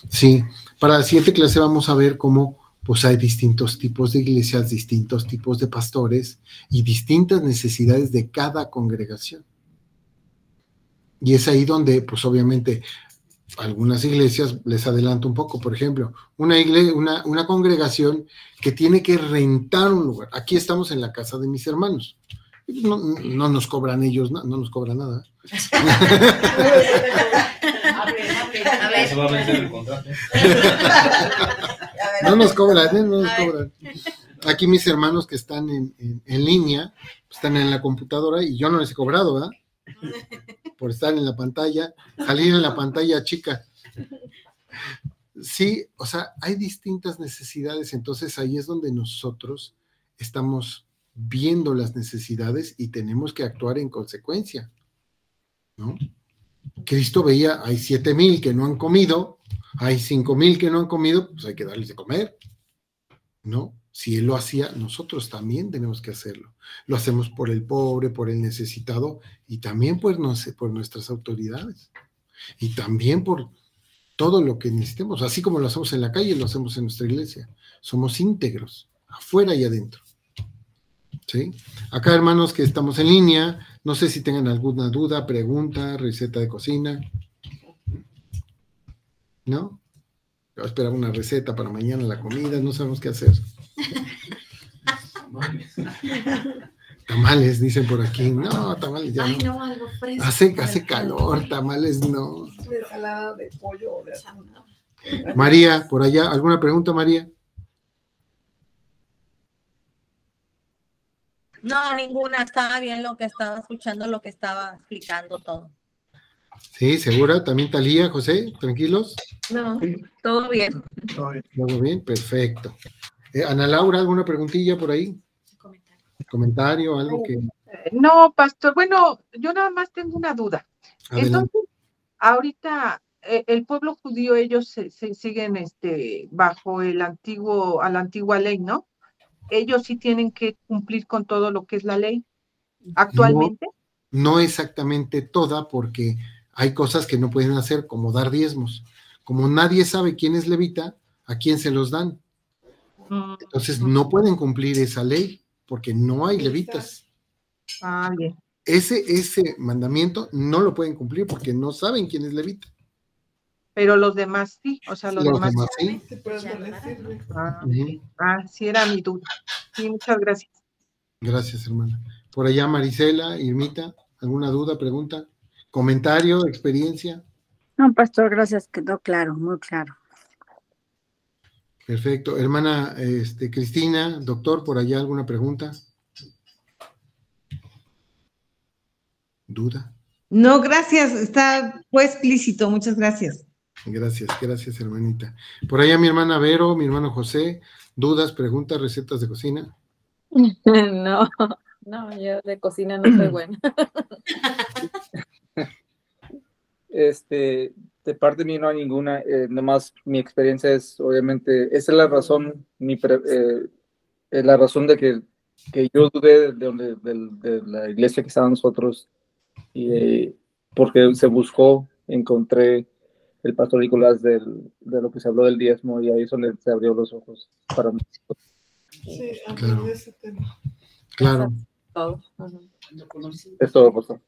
Sí, para la siguiente clase vamos a ver cómo pues hay distintos tipos de iglesias, distintos tipos de pastores y distintas necesidades de cada congregación. Y es ahí donde, pues obviamente, algunas iglesias, les adelanto un poco, por ejemplo, una congregación que tiene que rentar un lugar. Aquí estamos en la casa de mis hermanos. No nos cobran ellos, no nos cobran nada. A ver. Se va a vencer el contrato. No nos cobran. Aquí mis hermanos que están en línea, están en la computadora y yo no les he cobrado, ¿verdad? Por estar en la pantalla, salir en la pantalla chica. Sí, o sea, hay distintas necesidades, entonces ahí es donde nosotros estamos viendo las necesidades y tenemos que actuar en consecuencia, ¿no? Cristo veía, hay 7,000 que no han comido, hay 5,000 que no han comido, pues hay que darles de comer, ¿no? Si Él lo hacía, nosotros también tenemos que hacerlo. Lo hacemos por el pobre, por el necesitado y también por nuestras autoridades y también por todo lo que necesitemos. Así como lo hacemos en la calle, lo hacemos en nuestra iglesia. Somos íntegros, afuera y adentro. ¿Sí? Acá, hermanos, que estamos en línea, no sé si tengan alguna duda, pregunta, receta de cocina. ¿No? Yo esperaba una receta para mañana la comida, no sabemos qué hacer. Tamales, dicen por aquí. No, tamales ya no. Ay, no, algo fresco. Hace calor, tamales no. Ensalada de pollo o de atún. María, por allá, ¿alguna pregunta, María? No, ninguna, estaba bien lo que estaba escuchando, lo que estaba explicando todo. Sí, ¿segura? ¿También Talía, José? ¿Tranquilos? No, todo bien. ¿Todo bien? Perfecto. Ana Laura, ¿alguna preguntilla por ahí? ¿Comentario? ¿Algo que...? No, pastor, bueno, yo nada más tengo una duda. Adelante. Entonces, ahorita el pueblo judío, ellos se siguen bajo a la antigua ley, ¿no? Ellos sí tienen que cumplir con todo lo que es la ley actualmente. No exactamente toda, porque hay cosas que no pueden hacer, como dar diezmos. Como nadie sabe quién es levita, ¿a quién se los dan? Entonces no pueden cumplir esa ley, porque no hay levitas. Ah, bien. Ese mandamiento no lo pueden cumplir porque no saben quién es levita. Pero los demás sí, o sea, los demás sí. Sí era mi duda. Sí, muchas gracias. Gracias, hermana. Por allá, Marisela, Irmita, ¿alguna duda, pregunta, comentario, experiencia? No, pastor, gracias, quedó claro, muy claro. Perfecto. Hermana Cristina, doctor, por allá, ¿alguna pregunta? ¿Duda? No, gracias, fue explícito, muchas gracias. Gracias, hermanita. Por allá mi hermana Vero, mi hermano José, dudas, preguntas, recetas de cocina. No. No, yo de cocina no soy buena. De parte mía no hay ninguna, nomás mi experiencia es, obviamente, esa es la razón, la razón de que yo dudé de la iglesia que estaba nosotros, y porque se buscó, encontré el pastor Nicolás de lo que se habló del diezmo, y ahí es donde se abrió los ojos para mí. Sí, Claro. de ese tema. Claro, Todo. Es todo, pastor.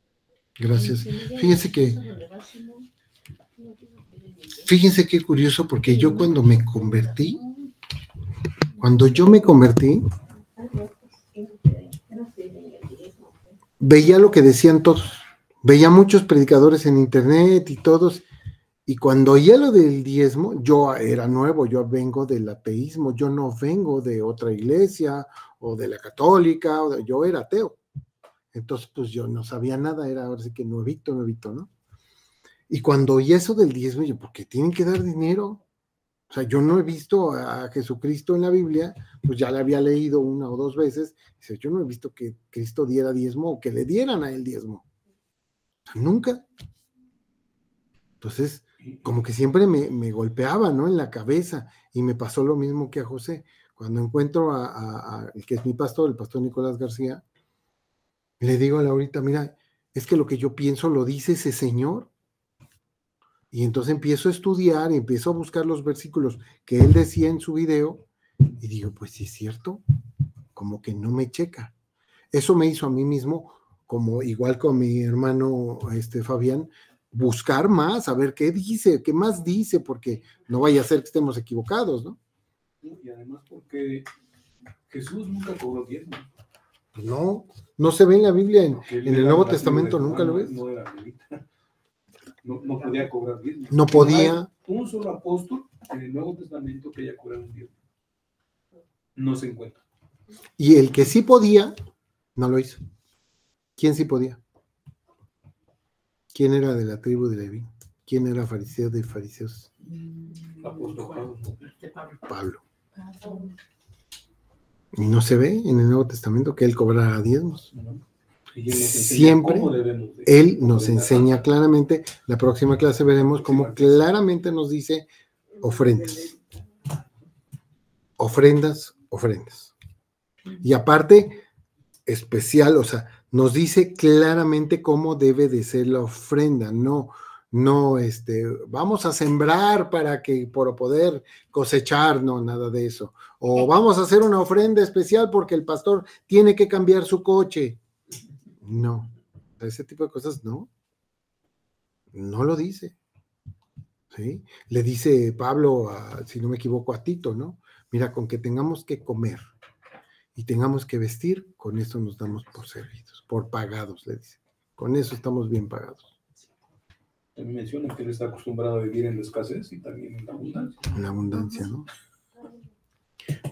gracias. Fíjense qué curioso, porque yo cuando yo me convertí, veía lo que decían todos, veía muchos predicadores en internet y todos, y cuando oía lo del diezmo, yo era nuevo, yo vengo del ateísmo, yo no vengo de otra iglesia o de la católica, yo era ateo. Entonces, pues yo no sabía nada, era ahora sí que nuevito, ¿no? Y cuando oí eso del diezmo, yo, ¿por qué tienen que dar dinero? O sea, yo no he visto a Jesucristo en la Biblia, pues ya le había leído 1 o 2 veces, dice, yo no he visto que Cristo diera diezmo o que le dieran a él diezmo. O sea, nunca. Entonces, como que siempre me golpeaba, ¿no? En la cabeza, y me pasó lo mismo que a José. Cuando encuentro a el que es mi pastor, el pastor Nicolás García, le digo a Laurita, mira, es que lo que yo pienso lo dice ese señor. Y entonces empiezo a estudiar y empiezo a buscar los versículos que él decía en su video, y digo, pues sí es cierto, como que no me checa. Eso me hizo a mí mismo, como igual con mi hermano Fabián, buscar más, a ver qué dice, qué más dice, porque no vaya a ser que estemos equivocados, ¿no? Y además porque Jesús nunca cobró diezmo. No se ve en la Biblia, en el Nuevo Testamento nunca lo ves. No era levita. No podía cobrar diezmo. No podía. No hay un solo apóstol en el Nuevo Testamento que haya cobrado un diezmo. No se encuentra. Y el que sí podía, no lo hizo. ¿Quién sí podía? ¿Quién era de la tribu de Leví? ¿Quién era fariseo de fariseos? Apóstol Pablo. Y no se ve en el Nuevo Testamento que él cobrara diezmos. Siempre él nos enseña claramente. La próxima clase veremos cómo claramente nos dice ofrendas. Ofrendas. Y aparte, especial, o sea, nos dice claramente cómo debe de ser la ofrenda. No, vamos a sembrar para poder cosechar, no, nada de eso. O vamos a hacer una ofrenda especial porque el pastor tiene que cambiar su coche. No, ese tipo de cosas no lo dice. ¿Sí? Le dice Pablo, si no me equivoco, a Tito, ¿no? Mira, con que tengamos que comer y tengamos que vestir, con eso nos damos por servidos, por pagados, le dice. Con eso estamos bien pagados. También menciona que él está acostumbrado a vivir en la escasez y también en la abundancia. En la abundancia, ¿no?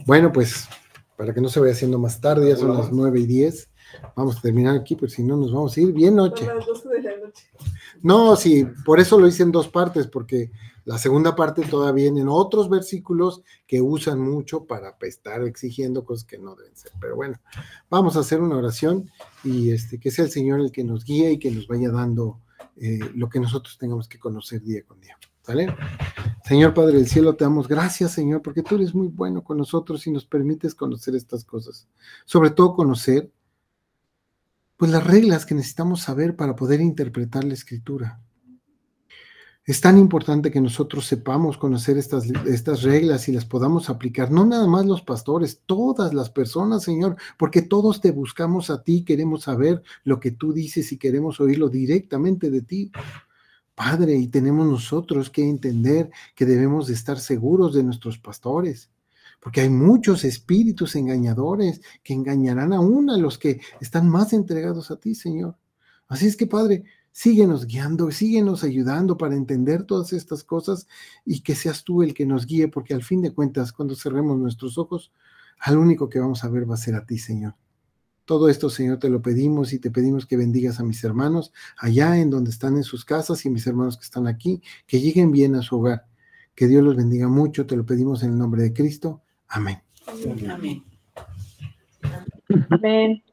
Bueno, pues, para que no se vaya haciendo más tarde, ya son las 9:10. Vamos a terminar aquí, porque si no nos vamos a ir bien noche. Son las 12 de la noche. No, sí, por eso lo hice en 2 partes, porque la segunda parte todavía vienen otros versículos que usan mucho para estar exigiendo cosas que no deben ser. Pero bueno, vamos a hacer una oración y que sea el Señor el que nos guíe y que nos vaya dando lo que nosotros tengamos que conocer día con día. ¿Sale? Señor Padre del Cielo, te damos gracias, Señor, porque tú eres muy bueno con nosotros y nos permites conocer estas cosas. Sobre todo conocer pues las reglas que necesitamos saber para poder interpretar la Escritura. Es tan importante que nosotros sepamos conocer estas reglas y las podamos aplicar, no nada más los pastores, todas las personas, Señor, porque todos te buscamos a ti, queremos saber lo que tú dices y queremos oírlo directamente de ti, Padre, y tenemos nosotros que entender que debemos de estar seguros de nuestros pastores, porque hay muchos espíritus engañadores que engañarán aún a los que están más entregados a ti, Señor. Así es que, Padre, síguenos guiando, síguenos ayudando para entender todas estas cosas y que seas tú el que nos guíe, porque al fin de cuentas, cuando cerremos nuestros ojos, al único que vamos a ver va a ser a ti, Señor. Todo esto, Señor, te lo pedimos y te pedimos que bendigas a mis hermanos allá en donde están en sus casas y mis hermanos que están aquí, que lleguen bien a su hogar. Que Dios los bendiga mucho, te lo pedimos en el nombre de Cristo. Amén. Amén. Amén.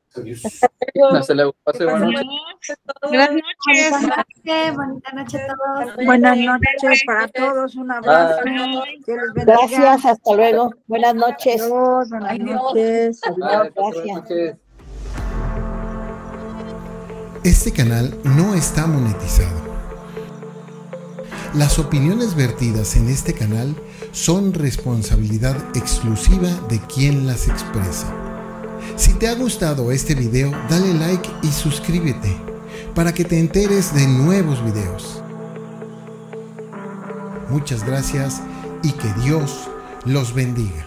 Hasta luego. Pase buenas noches. Buenas noches. Bonita noche a todos. Buenas noches para todos, un abrazo. Que les bendiga. Gracias, hasta luego. Buenas noches. Adiós, buenas noches. Adiós, gracias. Este canal no está monetizado. Las opiniones vertidas en este canal son responsabilidad exclusiva de quien las expresa. Si te ha gustado este video, dale like y suscríbete para que te enteres de nuevos videos. Muchas gracias y que Dios los bendiga.